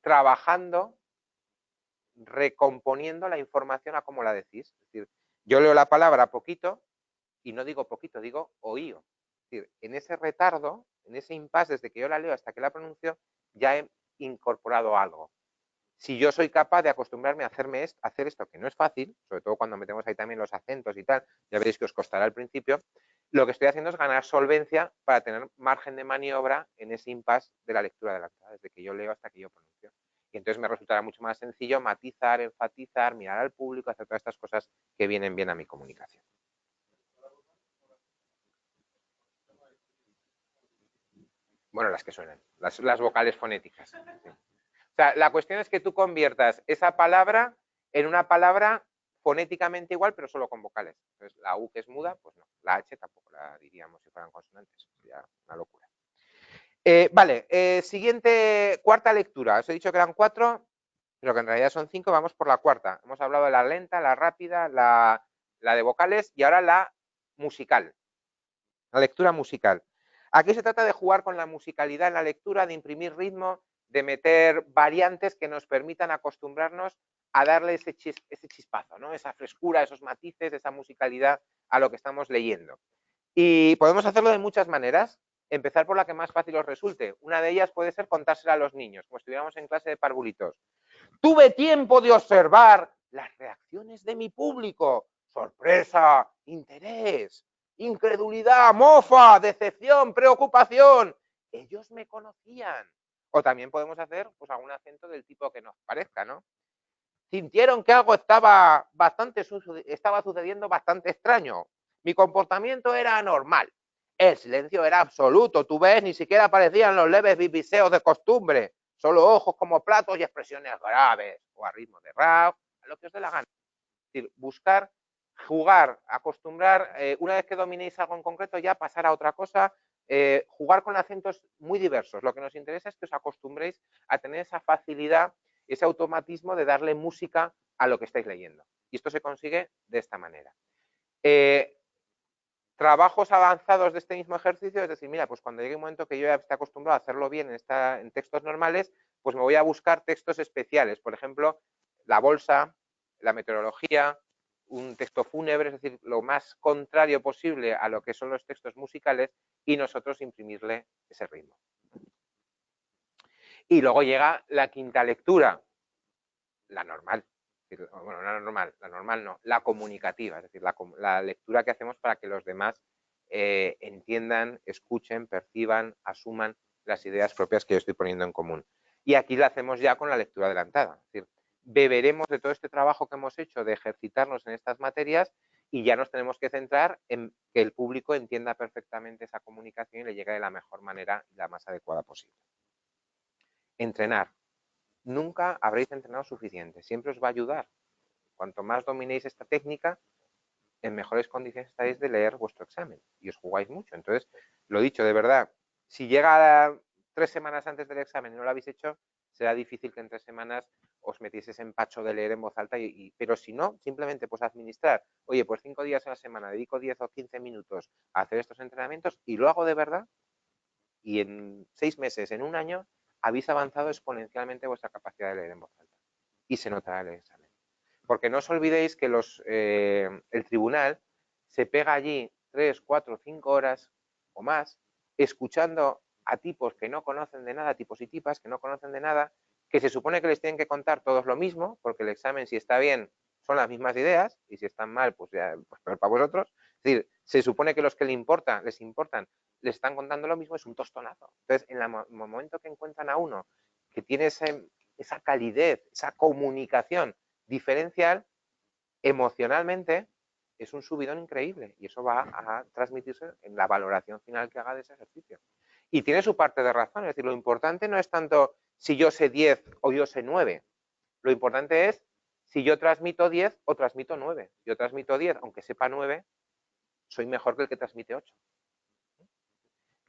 trabajando, recomponiendo la información a cómo la decís. Es decir, yo leo la palabra poquito y no digo poquito, digo oío. Es decir, en ese retardo, en ese impasse desde que yo la leo hasta que la pronuncio, ya he incorporado algo. Si yo soy capaz de acostumbrarme a hacer esto, que no es fácil, sobre todo cuando metemos ahí también los acentos y tal, ya veréis que os costará al principio, lo que estoy haciendo es ganar solvencia para tener margen de maniobra en ese impasse de la lectura de la acta, desde que yo leo hasta que yo pronuncio. Y entonces me resultará mucho más sencillo matizar, enfatizar, mirar al público, hacer todas estas cosas que vienen bien a mi comunicación. Bueno, las que suenan, las vocales fonéticas. Sí. O sea, la cuestión es que tú conviertas esa palabra en una palabra fonéticamente igual, pero solo con vocales. Entonces, la U que es muda, pues no. La H tampoco la diríamos si fueran consonantes. Sería una locura. Vale, siguiente, cuarta lectura. Os he dicho que eran 4, pero que en realidad son 5. Vamos por la cuarta. Hemos hablado de la lenta, la rápida, la de vocales y ahora la musical. La lectura musical. Aquí se trata de jugar con la musicalidad en la lectura, de imprimir ritmo, de meter variantes que nos permitan acostumbrarnos a darle ese chispazo, ¿no? Esa frescura, esos matices, esa musicalidad a lo que estamos leyendo. Y podemos hacerlo de muchas maneras. empezar por la que más fácil os resulte. Una de ellas puede ser contársela a los niños, como si estuviéramos en clase de parvulitos. Tuve tiempo de observar las reacciones de mi público. Sorpresa, interés, incredulidad, mofa, decepción, preocupación. Ellos me conocían. O también podemos hacer pues algún acento del tipo que nos parezca, ¿no? Sintieron que algo estaba sucediendo bastante extraño. Mi comportamiento era anormal. El silencio era absoluto. Tú ves, ni siquiera aparecían los leves bibiseos de costumbre. Solo ojos como platos y expresiones graves. O a ritmo de rap, a lo que os dé la gana. Es decir, buscar, jugar, acostumbrar, una vez que dominéis algo en concreto, ya pasar a otra cosa, jugar con acentos muy diversos. Lo que nos interesa es que os acostumbréis a tener esa facilidad, ese automatismo de darle música a lo que estáis leyendo. Y esto se consigue de esta manera. Trabajos avanzados de este mismo ejercicio, es decir, mira, pues cuando llegue un momento que yo ya esté acostumbrado a hacerlo bien en textos normales, pues me voy a buscar textos especiales. Por ejemplo, la bolsa, la meteorología, un texto fúnebre, es decir, lo más contrario posible a lo que son los textos musicales y nosotros imprimirle ese ritmo. Y luego llega la quinta lectura, la normal. Bueno, la normal no, la comunicativa, es decir, la lectura que hacemos para que los demás entiendan, escuchen, perciban, asuman las ideas propias que yo estoy poniendo en común. Y aquí la hacemos ya con la lectura adelantada, es decir, beberemos de todo este trabajo que hemos hecho de ejercitarnos en estas materias y ya nos tenemos que centrar en que el público entienda perfectamente esa comunicación y le llegue de la mejor manera y la más adecuada posible. Entrenar. Nunca habréis entrenado suficiente, siempre os va a ayudar. Cuanto más dominéis esta técnica, en mejores condiciones estaréis de leer vuestro examen y os jugáis mucho. Entonces, lo dicho, de verdad, si llega 3 semanas antes del examen y no lo habéis hecho, será difícil que en 3 semanas os metieseis ese empacho de leer en voz alta, pero si no, simplemente pues administrar, oye, pues 5 días a la semana dedico 10 o 15 minutos a hacer estos entrenamientos y lo hago de verdad, y en 6 meses, en un año, habéis avanzado exponencialmente vuestra capacidad de leer en voz alta y se notará el examen. Porque no os olvidéis que el tribunal se pega allí 3, 4, 5 horas o más escuchando a tipos que no conocen de nada, tipos y tipas que no conocen de nada, que se supone que les tienen que contar todos lo mismo, porque el examen, si está bien, son las mismas ideas, y si están mal, pues ya, pues peor para vosotros. Es decir, se supone que los que les importan, les están contando lo mismo, es un tostonazo. Entonces, en el momento que encuentran a uno que tiene esa calidez, esa comunicación diferencial, emocionalmente es un subidón increíble y eso va a transmitirse en la valoración final que haga de ese ejercicio. Y tiene su parte de razón, es decir, lo importante no es tanto si yo sé 10 o yo sé 9, lo importante es si yo transmito 10 o transmito 9. Yo transmito 10, aunque sepa 9, soy mejor que el que transmite 8.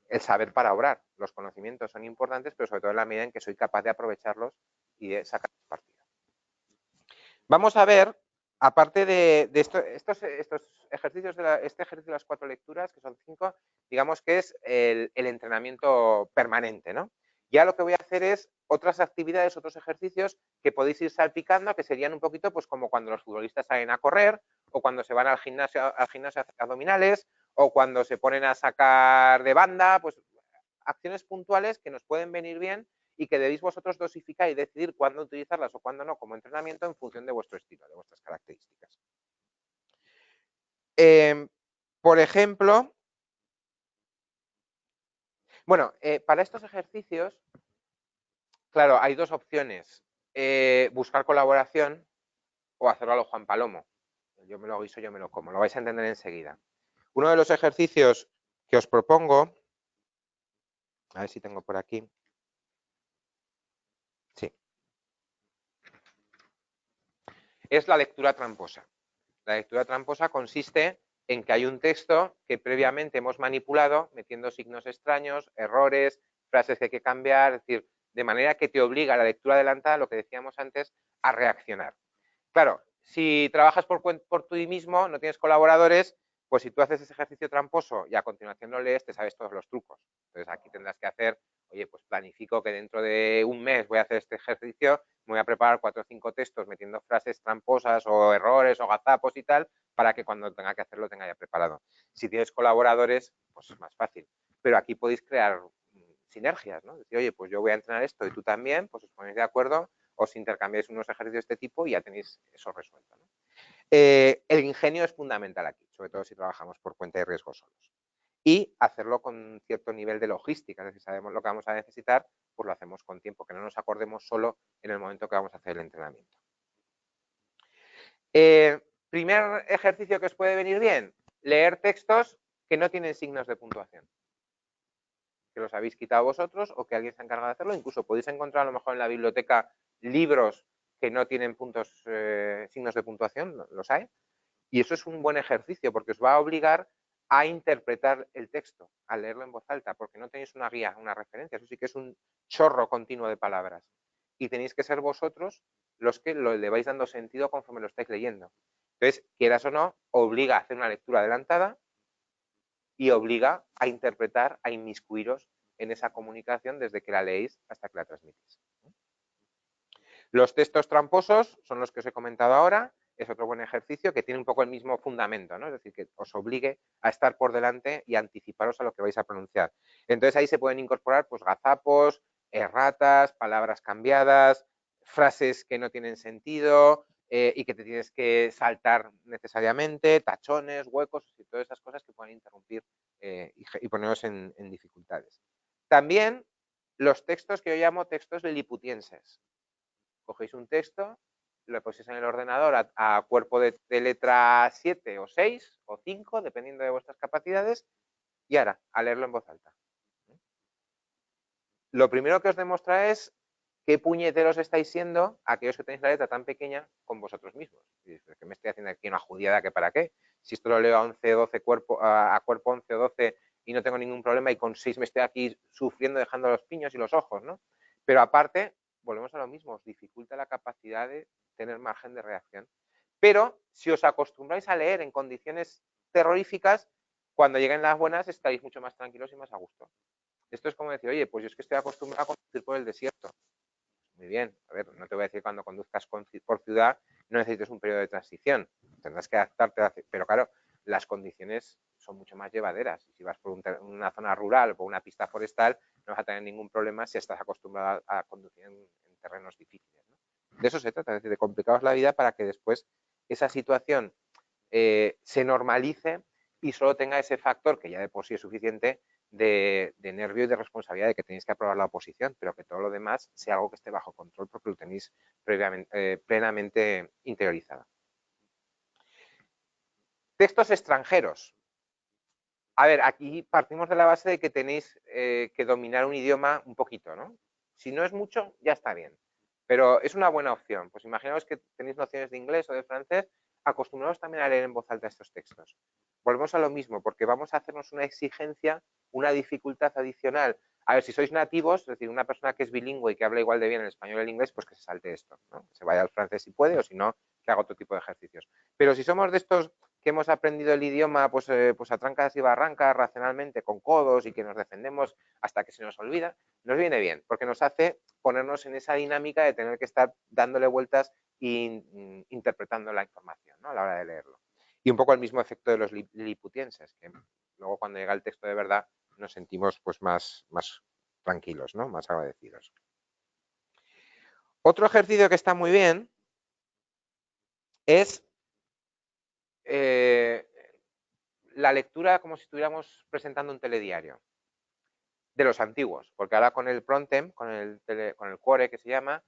El saber para obrar, los conocimientos son importantes, pero sobre todo en la medida en que soy capaz de aprovecharlos y de sacar partido. Vamos a ver, aparte de estos ejercicios, este ejercicio de las 4 lecturas, que son 5, digamos que es el entrenamiento permanente, ¿no? Ya lo que voy a hacer es otras actividades, otros ejercicios que podéis ir salpicando, que serían un poquito pues como cuando los futbolistas salen a correr, o cuando se van al gimnasio a hacer abdominales, o cuando se ponen a sacar de banda, pues acciones puntuales que nos pueden venir bien y que debéis vosotros dosificar y decidir cuándo utilizarlas o cuándo no como entrenamiento en función de vuestro estilo, de vuestras características. Por ejemplo, bueno, para estos ejercicios, claro, hay 2 opciones. Buscar colaboración o hacerlo a lo Juan Palomo. Yo me lo guiso, yo me lo como. Lo vais a entender enseguida. Uno de los ejercicios que os propongo, a ver si tengo por aquí. Sí. Es la lectura tramposa. La lectura tramposa consiste en que hay un texto que previamente hemos manipulado metiendo signos extraños, errores, frases que hay que cambiar, es decir, de manera que te obliga a la lectura adelantada, lo que decíamos antes, a reaccionar. Claro, si trabajas por ti mismo, no tienes colaboradores, pues si tú haces ese ejercicio tramposo y a continuación lo lees, te sabes todos los trucos. Entonces aquí tendrás que hacer, oye, pues planifico que dentro de un mes voy a hacer este ejercicio, me voy a preparar 4 o 5 textos metiendo frases tramposas o errores o gazapos y tal, para que cuando tenga que hacerlo tenga ya preparado. Si tienes colaboradores, pues es más fácil. pero aquí podéis crear sinergias, ¿no? Decir, oye, pues yo voy a entrenar esto y tú también, pues os ponéis de acuerdo, os intercambiáis unos ejercicios de este tipo y ya tenéis eso resuelto, ¿no? El ingenio es fundamental aquí, sobre todo si trabajamos por cuenta de riesgo solos. Y hacerlo con cierto nivel de logística, es decir, sabemos lo que vamos a necesitar, pues lo hacemos con tiempo, que no nos acordemos solo en el momento que vamos a hacer el entrenamiento. Primer ejercicio que os puede venir bien, leer textos que no tienen signos de puntuación, que los habéis quitado vosotros o que alguien se ha encargado de hacerlo. Incluso podéis encontrar a lo mejor en la biblioteca libros que no tienen signos de puntuación, los hay. Y eso es un buen ejercicio porque os va a obligar a interpretar el texto, a leerlo en voz alta, porque no tenéis una guía, una referencia. Eso sí que es un chorro continuo de palabras. Y tenéis que ser vosotros los que le vais dando sentido conforme lo estáis leyendo. Entonces, quieras o no, obliga a hacer una lectura adelantada y obliga a interpretar, a inmiscuiros en esa comunicación desde que la leéis hasta que la transmitís. Los textos tramposos son los que os he comentado ahora. Es otro buen ejercicio que tiene un poco el mismo fundamento, ¿no? Es decir, que os obligue a estar por delante y anticiparos a lo que vais a pronunciar. Entonces ahí se pueden incorporar pues gazapos, erratas, palabras cambiadas, frases que no tienen sentido y que te tienes que saltar necesariamente, tachones, huecos y todas esas cosas que pueden interrumpir y poneros en dificultades. También los textos que yo llamo textos liliputienses. Cogéis un texto, lo ponéis en el ordenador a cuerpo de letra 7 o 6 o 5, dependiendo de vuestras capacidades, y ahora, a leerlo en voz alta. Lo primero que os demuestra es qué puñeteros estáis siendo aquellos que tenéis la letra tan pequeña con vosotros mismos. Y dices, ¿qué me estoy haciendo aquí una judiada que para qué? Si esto lo leo a 11, 12 a cuerpo 11 o 12 y no tengo ningún problema y con 6 me estoy aquí sufriendo dejando los piños y los ojos, ¿no? Pero aparte, volvemos a lo mismo, os dificulta la capacidad de tener margen de reacción. Pero si os acostumbráis a leer en condiciones terroríficas, cuando lleguen las buenas estaréis mucho más tranquilos y más a gusto. Esto es como decir, oye, pues yo es que estoy acostumbrado a conducir por el desierto. Muy bien, a ver, no te voy a decir cuando conduzcas por ciudad no necesites un periodo de transición, tendrás que adaptarte, pero claro, las condiciones son mucho más llevaderas. Si vas por una zona rural o por una pista forestal, no vas a tener ningún problema si estás acostumbrado a conducir en terrenos difíciles, ¿no? De eso se trata, es decir, de complicaros la vida para que después esa situación se normalice y solo tenga ese factor, que ya de por sí es suficiente, de nervio y de responsabilidad de que tenéis que aprobar la oposición, pero que todo lo demás sea algo que esté bajo control porque lo tenéis plenamente interiorizado. Textos extranjeros. A ver, aquí partimos de la base de que tenéis que dominar un idioma un poquito, ¿no? Si no es mucho, ya está bien. Pero es una buena opción. Pues imaginaos que tenéis nociones de inglés o de francés, acostumbrados también a leer en voz alta estos textos. Volvemos a lo mismo, porque vamos a hacernos una exigencia, una dificultad adicional. A ver, si sois nativos, es decir, una persona que es bilingüe y que habla igual de bien el español y el inglés, pues que se salte esto, ¿no? Que se vaya al francés si puede, o si no, que haga otro tipo de ejercicios. Pero si somos de estos que hemos aprendido el idioma pues a trancas y barrancas, racionalmente, con codos y que nos defendemos hasta que se nos olvida, nos viene bien, porque nos hace ponernos en esa dinámica de tener que estar dándole vueltas e interpretando la información, ¿no? A la hora de leerlo. Y un poco el mismo efecto de los liliputienses, que luego cuando llega el texto de verdad nos sentimos pues más tranquilos, ¿no? Más agradecidos. Otro ejercicio que está muy bien es la lectura como si estuviéramos presentando un telediario de los antiguos, porque ahora con el Prontem, con el Core que se llama,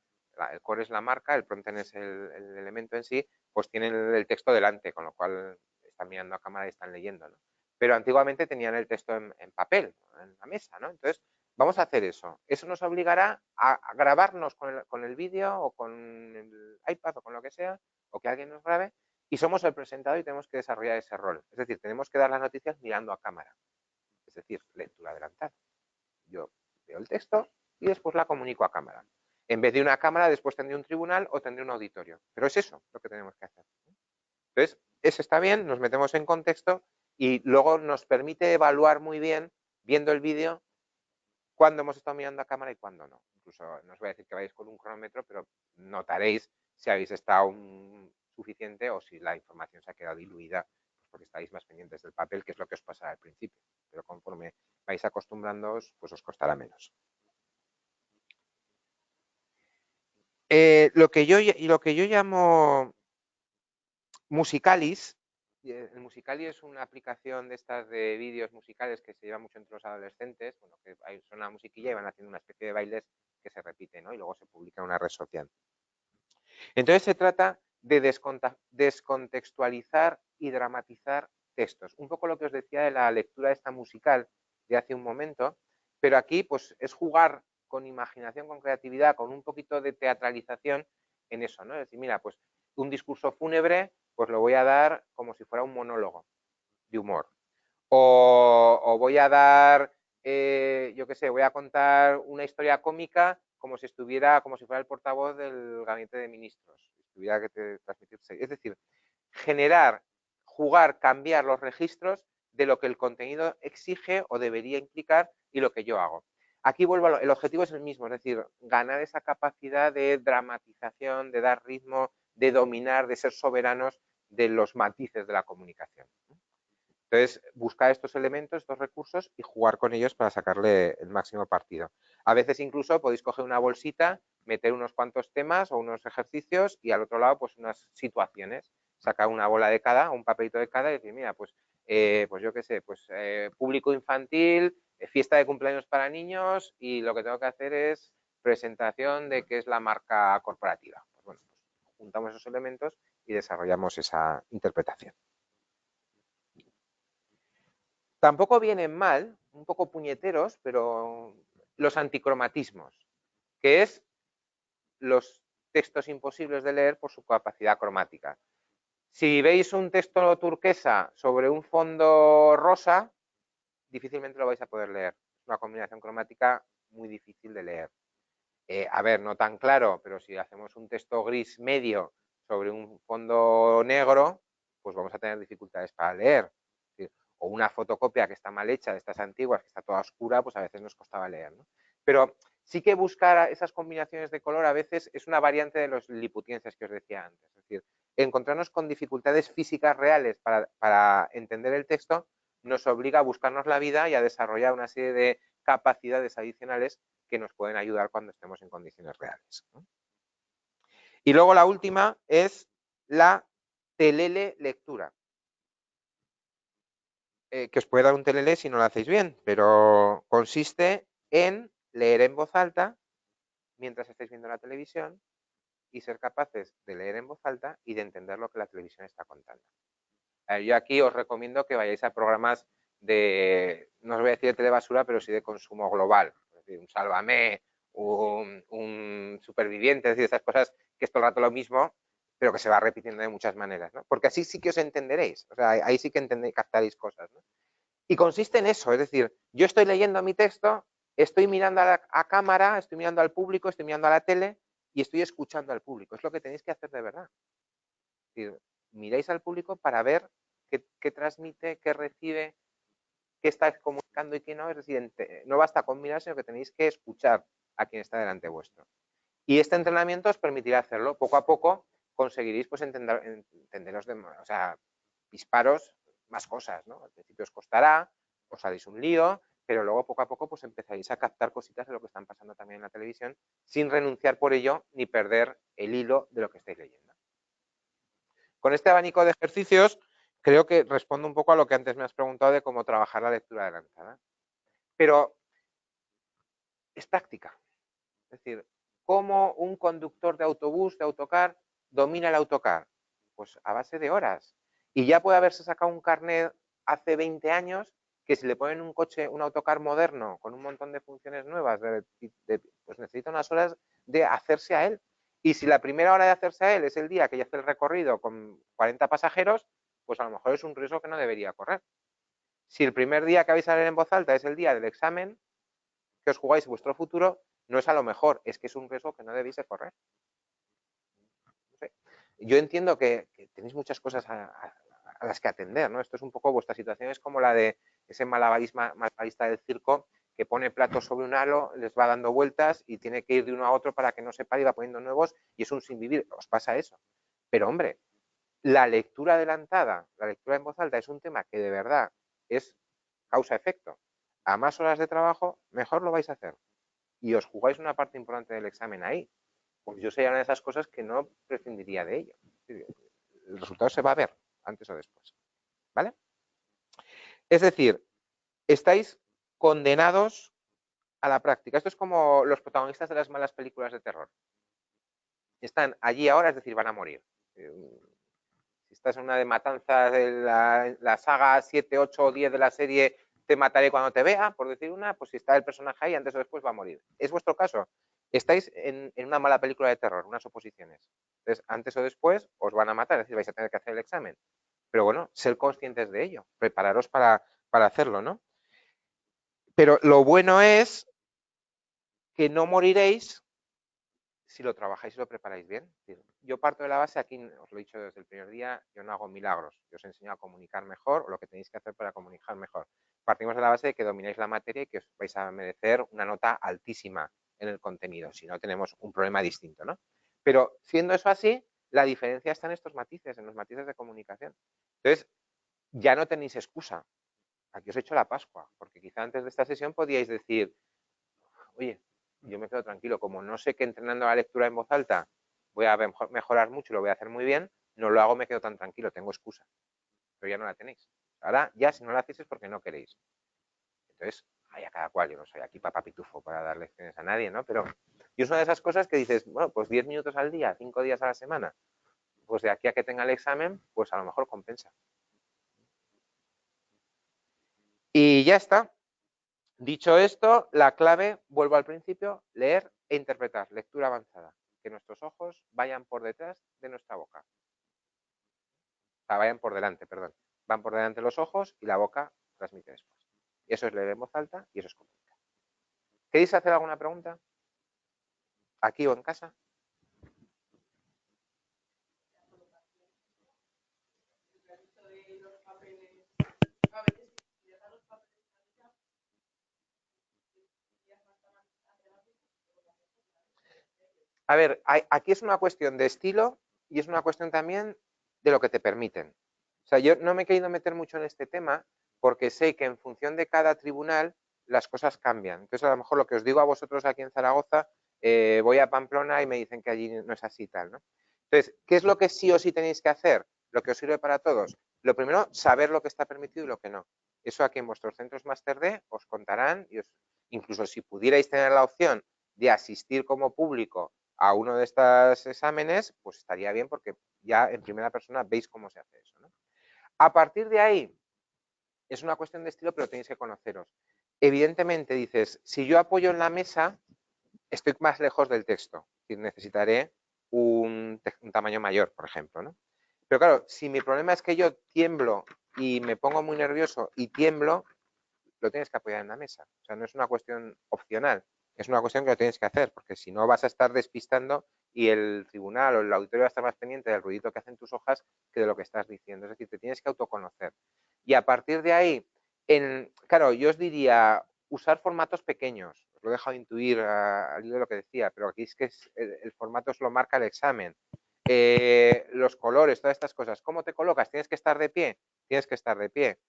el Core es la marca, el Prontem es el elemento en sí, pues tienen el texto delante, con lo cual están mirando a cámara y están leyendo, ¿no? Pero antiguamente tenían el texto en papel, en la mesa, ¿no? Entonces, vamos a hacer eso. Eso nos obligará a grabarnos con el vídeo o con el iPad o con lo que sea, o que alguien nos grabe, y somos el presentador y tenemos que desarrollar ese rol. Es decir, tenemos que dar las noticias mirando a cámara. Es decir, lectura adelantada. Yo veo el texto y después la comunico a cámara. En vez de una cámara, después tendré un tribunal o tendré un auditorio. Pero es eso lo que tenemos que hacer. Entonces, eso está bien, nos metemos en contexto y luego nos permite evaluar muy bien, viendo el vídeo, cuándo hemos estado mirando a cámara y cuándo no. Incluso no os voy a decir que vayáis con un cronómetro, pero notaréis si habéis estado suficiente o si la información se ha quedado diluida porque estáis más pendientes del papel, que es lo que os pasará al principio, pero conforme vais acostumbrándoos, pues os costará menos. Lo que yo llamo Musicalis, el Musicalis es una aplicación de estas de vídeos musicales que se lleva mucho entre los adolescentes, bueno, que son una musiquilla y van haciendo una especie de bailes que se repiten, ¿no? Y luego se publica en una red social. Entonces se trata de descontextualizar y dramatizar textos. Un poco lo que os decía de la lectura de esta musical de hace un momento, pero aquí pues es jugar con imaginación, con creatividad, con un poquito de teatralización en eso, ¿no? Es decir, mira, pues un discurso fúnebre, pues lo voy a dar como si fuera un monólogo de humor. O voy a dar, yo qué sé, voy a contar una historia cómica como si fuera el portavoz del gabinete de ministros, si tuviera que transmitirse. Es decir, generar, jugar, cambiar los registros de lo que el contenido exige o debería implicar y lo que yo hago. Aquí el objetivo es el mismo, es decir, ganar esa capacidad de dramatización, de dar ritmo, de dominar, de ser soberanos de los matices de la comunicación. Entonces, buscar estos elementos, estos recursos y jugar con ellos para sacarle el máximo partido. A veces incluso podéis coger una bolsita, meter unos cuantos temas o unos ejercicios y al otro lado pues unas situaciones. Sacar una bola de cada, un papelito de cada y decir, mira, pues yo qué sé, pues público infantil, fiesta de cumpleaños para niños y lo que tengo que hacer es presentación de qué es la marca corporativa. Pues bueno, pues juntamos esos elementos y desarrollamos esa interpretación. Tampoco vienen mal, un poco puñeteros, pero los anticromatismos, que es los textos imposibles de leer por su capacidad cromática. Si veis un texto turquesa sobre un fondo rosa, difícilmente lo vais a poder leer. Es una combinación cromática muy difícil de leer. A ver, no tan claro, pero si hacemos un texto gris medio sobre un fondo negro, pues vamos a tener dificultades para leer. O una fotocopia que está mal hecha de estas antiguas, que está toda oscura, pues a veces nos costaba leer, ¿no? Pero sí que buscar esas combinaciones de color a veces es una variante de los liputienses que os decía antes. Es decir, encontrarnos con dificultades físicas reales para entender el texto nos obliga a buscarnos la vida y a desarrollar una serie de capacidades adicionales que nos pueden ayudar cuando estemos en condiciones reales, ¿no? Y luego la última es la telele lectura. Que os puede dar un telele si no lo hacéis bien, pero consiste en leer en voz alta mientras estáis viendo la televisión y ser capaces de leer en voz alta y de entender lo que la televisión está contando. Yo aquí os recomiendo que vayáis a programas de, no os voy a decir de telebasura, pero sí de consumo global. Es decir, un Sálvame, un Superviviente, es decir, esas cosas que es todo el rato lo mismo, pero que se va repitiendo de muchas maneras, ¿no? Porque así sí que os entenderéis, o sea, ahí sí que captaréis cosas, ¿no? Y consiste en eso, es decir, yo estoy leyendo mi texto, estoy mirando a cámara, estoy mirando al público, estoy mirando a la tele y estoy escuchando al público. Es lo que tenéis que hacer de verdad. Es decir, miráis al público para ver qué transmite, qué recibe, qué está comunicando y qué no. Es decir, no basta con mirar, sino que tenéis que escuchar a quien está delante vuestro. Y este entrenamiento os permitirá hacerlo. Poco a poco conseguiréis pues, entenderos o sea, disparos más cosas, ¿no? Al principio os costará, os haréis un lío, pero luego poco a poco pues empezaréis a captar cositas de lo que están pasando también en la televisión sin renunciar por ello ni perder el hilo de lo que estáis leyendo. Con este abanico de ejercicios creo que respondo un poco a lo que antes me has preguntado de cómo trabajar la lectura adelantada. Pero es práctica. Es decir, ¿cómo un conductor de autobús, de autocar, domina el autocar? Pues a base de horas. Y ya puede haberse sacado un carnet hace 20 años que si le ponen un coche, un autocar moderno con un montón de funciones nuevas, pues necesita unas horas de hacerse a él. Y si la primera hora de hacerse a él es el día que ya hace el recorrido con 40 pasajeros, pues a lo mejor es un riesgo que no debería correr. Si el primer día que vais a leer en voz alta es el día del examen, que os jugáis vuestro futuro, no es a lo mejor, es que es un riesgo que no debéis de correr. No sé. Yo entiendo que tenéis muchas cosas a las que atender, ¿no? Esto es un poco, vuestra situación es como la de ese malabarista del circo que pone platos sobre un halo, les va dando vueltas y tiene que ir de uno a otro para que no se pare y va poniendo nuevos y es un sin vivir. Os pasa eso. Pero, hombre, La lectura adelantada, la lectura en voz alta es un tema que de verdad es causa-efecto. A más horas de trabajo, mejor lo vais a hacer. Y os jugáis una parte importante del examen ahí. Pues yo sería una de esas cosas que no prescindiría de ello. El resultado se va a ver antes o después. ¿Vale? Es decir, estáis condenados a la práctica. Esto es como los protagonistas de las malas películas de terror. Están allí ahora, es decir, van a morir. Si estás en una de matanzas de la saga 7, 8 o 10 de la serie, te mataré cuando te vea, por decir una, pues si está el personaje ahí, antes o después va a morir. ¿Es vuestro caso? Estáis en una mala película de terror, unas oposiciones. Entonces, antes o después os van a matar, es decir, vais a tener que hacer el examen. Pero bueno, ser conscientes de ello, prepararos para hacerlo, ¿no? Pero lo bueno es que no moriréis si lo trabajáis y lo preparáis bien. Yo parto de la base, aquí os lo he dicho desde el primer día, yo no hago milagros, yo os enseño a comunicar mejor o lo que tenéis que hacer para comunicar mejor. Partimos de la base de que domináis la materia y que os vais a merecer una nota altísima en el contenido, si no tenemos un problema distinto, ¿no? Pero siendo eso así, la diferencia está en estos matices, en los matices de comunicación. Entonces, ya no tenéis excusa. Aquí os he hecho la Pascua, porque quizá antes de esta sesión podíais decir, oye, yo me quedo tranquilo, como no sé que entrenando la lectura en voz alta voy a mejorar mucho, lo voy a hacer muy bien, no lo hago, me quedo tan tranquilo, tengo excusa, pero ya no la tenéis. Ahora ya si no la hacéis es porque no queréis. Entonces, a cada cual, yo no soy aquí papá pitufo para dar lecciones a nadie, ¿no? Pero yo es una de esas cosas que dices, bueno, pues 10 minutos al día, 5 días a la semana, pues de aquí a que tenga el examen, pues a lo mejor compensa. Y ya está. Dicho esto, la clave, vuelvo al principio, leer e interpretar, lectura avanzada. Que nuestros ojos vayan por detrás de nuestra boca. O sea, vayan por delante, perdón. Van por delante los ojos y la boca transmite después. Y eso es leer en voz alta y eso es comunicar. ¿Queréis hacer alguna pregunta? ¿Aquí o en casa? A ver, aquí es una cuestión de estilo y es una cuestión también de lo que te permiten. O sea, yo no me he querido meter mucho en este tema porque sé que en función de cada tribunal las cosas cambian. Entonces, a lo mejor lo que os digo a vosotros aquí en Zaragoza, voy a Pamplona y me dicen que allí no es así tal, ¿no? Entonces, ¿qué es lo que sí o sí tenéis que hacer? Lo que os sirve para todos. Lo primero, saber lo que está permitido y lo que no. Eso aquí en vuestros centros Máster D os contarán y incluso si pudierais tener la opción de asistir como público a uno de estos exámenes, pues estaría bien porque ya en primera persona veis cómo se hace eso, ¿no? A partir de ahí, es una cuestión de estilo, pero tenéis que conoceros. Evidentemente dices, si yo apoyo en la mesa, estoy más lejos del texto. Necesitaré un tamaño mayor, por ejemplo, ¿no? Pero claro, si mi problema es que yo tiemblo y me pongo muy nervioso y tiemblo, lo tienes que apoyar en la mesa. O sea, no es una cuestión opcional, es una cuestión que lo tienes que hacer, porque si no vas a estar despistando y el tribunal o el auditorio va a estar más pendiente del ruidito que hacen tus hojas que de lo que estás diciendo. Es decir, te tienes que autoconocer. Y a partir de ahí, claro, yo os diría usar formatos pequeños. Os lo he dejado intuir al hilo de lo que decía, pero aquí es que el formato os lo marca el examen. Los colores, todas estas cosas. ¿Cómo te colocas? ¿Tienes que estar de pie? Tienes que estar de pie.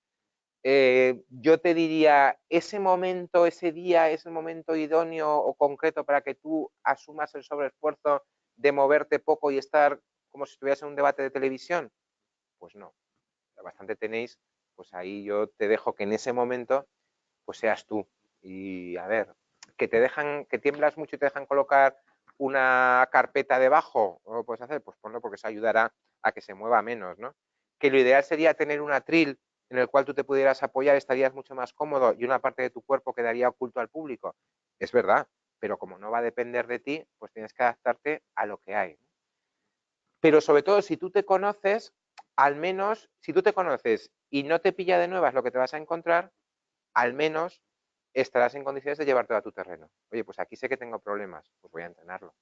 Yo te diría, ese momento, ese día, es el momento idóneo o concreto para que tú asumas el sobreesfuerzo de moverte poco y estar como si estuvieras en un debate de televisión. Pues no, bastante tenéis, pues ahí yo te dejo que en ese momento pues seas tú. Y a ver, que tiemblas mucho y te dejan colocar una carpeta debajo, ¿no lo puedes hacer? Pues ponlo porque eso ayudará a que se mueva menos, ¿no? Que lo ideal sería tener un atril en el cual tú te pudieras apoyar, estarías mucho más cómodo y una parte de tu cuerpo quedaría oculto al público. Es verdad, pero como no va a depender de ti, pues tienes que adaptarte a lo que hay. Pero sobre todo, si tú te conoces, al menos, si tú te conoces y no te pilla de nuevas lo que te vas a encontrar, al menos estarás en condiciones de llevártelo a tu terreno. Oye, pues aquí sé que tengo problemas, pues voy a entrenarlo.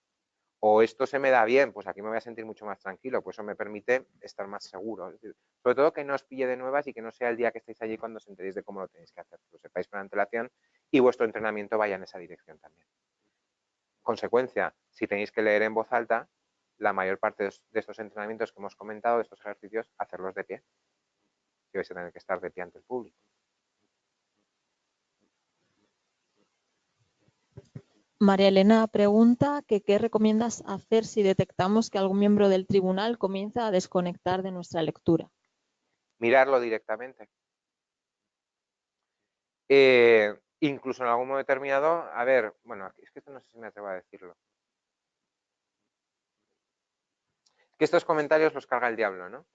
O esto se me da bien, pues aquí me voy a sentir mucho más tranquilo, pues eso me permite estar más seguro. Es decir, sobre todo que no os pille de nuevas y que no sea el día que estéis allí cuando os enteréis de cómo lo tenéis que hacer, que lo sepáis con antelación y vuestro entrenamiento vaya en esa dirección también. Consecuencia, si tenéis que leer en voz alta, la mayor parte de estos entrenamientos que hemos comentado, de estos ejercicios, hacerlos de pie. Si vais a tener que estar de pie ante el público. María Elena pregunta que qué recomiendas hacer si detectamos que algún miembro del tribunal comienza a desconectar de nuestra lectura. Mirarlo directamente. Incluso en algún momento determinado, a ver, bueno, es que esto no sé si me atrevo a decirlo. Es que estos comentarios los carga el diablo, ¿no?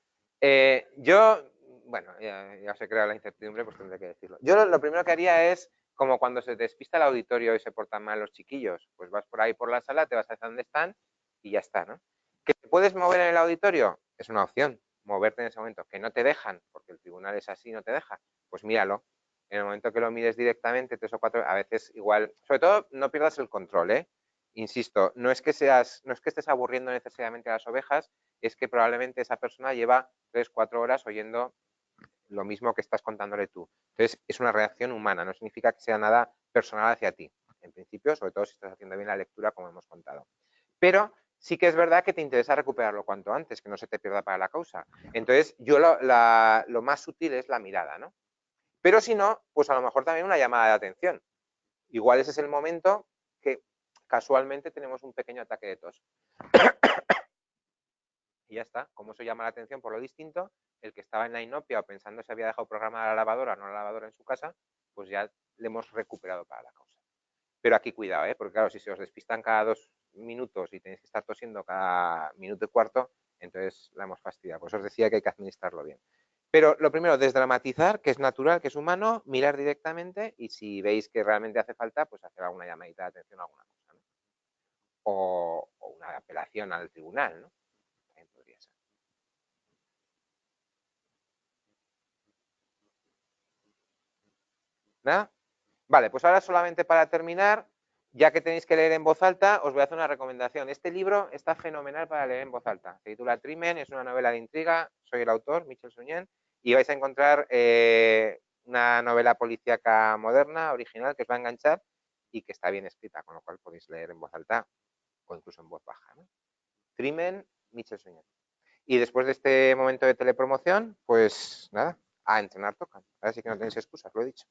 Yo, bueno, ya se crea la incertidumbre, pues tendré que decirlo. Yo lo primero que haría es, como cuando se despista el auditorio y se portan mal los chiquillos, pues vas por ahí por la sala, te vas a dónde están y ya está, ¿no? ¿Que te puedes mover en el auditorio? Es una opción, moverte en ese momento. Que no te dejan, porque el tribunal es así, no te deja, pues míralo. En el momento que lo mires directamente, 3 o 4, a veces igual, sobre todo no pierdas el control, ¿eh? Insisto, no es que estés aburriendo necesariamente a las ovejas, es que probablemente esa persona lleva 3 o 4 horas oyendo lo mismo que estás contándole tú. Entonces, es una reacción humana, no significa que sea nada personal hacia ti, en principio, sobre todo si estás haciendo bien la lectura, como hemos contado. Pero sí que es verdad que te interesa recuperarlo cuanto antes, que no se te pierda para la causa. Entonces, yo lo más sutil es la mirada, ¿no? Pero si no, pues a lo mejor también una llamada de atención. Igual ese es el momento que casualmente tenemos un pequeño ataque de tos. Y ya está. Como eso llama la atención por lo distinto, el que estaba en la inopia o pensando si había dejado programada la lavadora o no la lavadora en su casa, pues ya le hemos recuperado para la causa. Pero aquí cuidado, ¿eh? Porque claro, si se os despistan cada 2 minutos y tenéis que estar tosiendo cada minuto y cuarto, entonces la hemos fastidiado. Por eso os decía que hay que administrarlo bien. Pero lo primero, desdramatizar, que es natural, que es humano, mirar directamente y si veis que realmente hace falta, pues hacer alguna llamadita de atención a alguna cosa, ¿no? O una apelación al tribunal, ¿no? También podría ser. ¿Nada? Vale, pues ahora solamente para terminar, ya que tenéis que leer en voz alta, os voy a hacer una recomendación. Este libro está fenomenal para leer en voz alta. Se titula Trimen, es una novela de intriga, soy el autor, Michel Suñén, y vais a encontrar una novela policíaca moderna, original, que os va a enganchar y que está bien escrita, con lo cual podéis leer en voz alta o incluso en voz baja, ¿no? Trimen, Michel Suñén. Y después de este momento de telepromoción, pues nada, a entrenar toca. Ahora sí que no tenéis excusas, lo he dicho.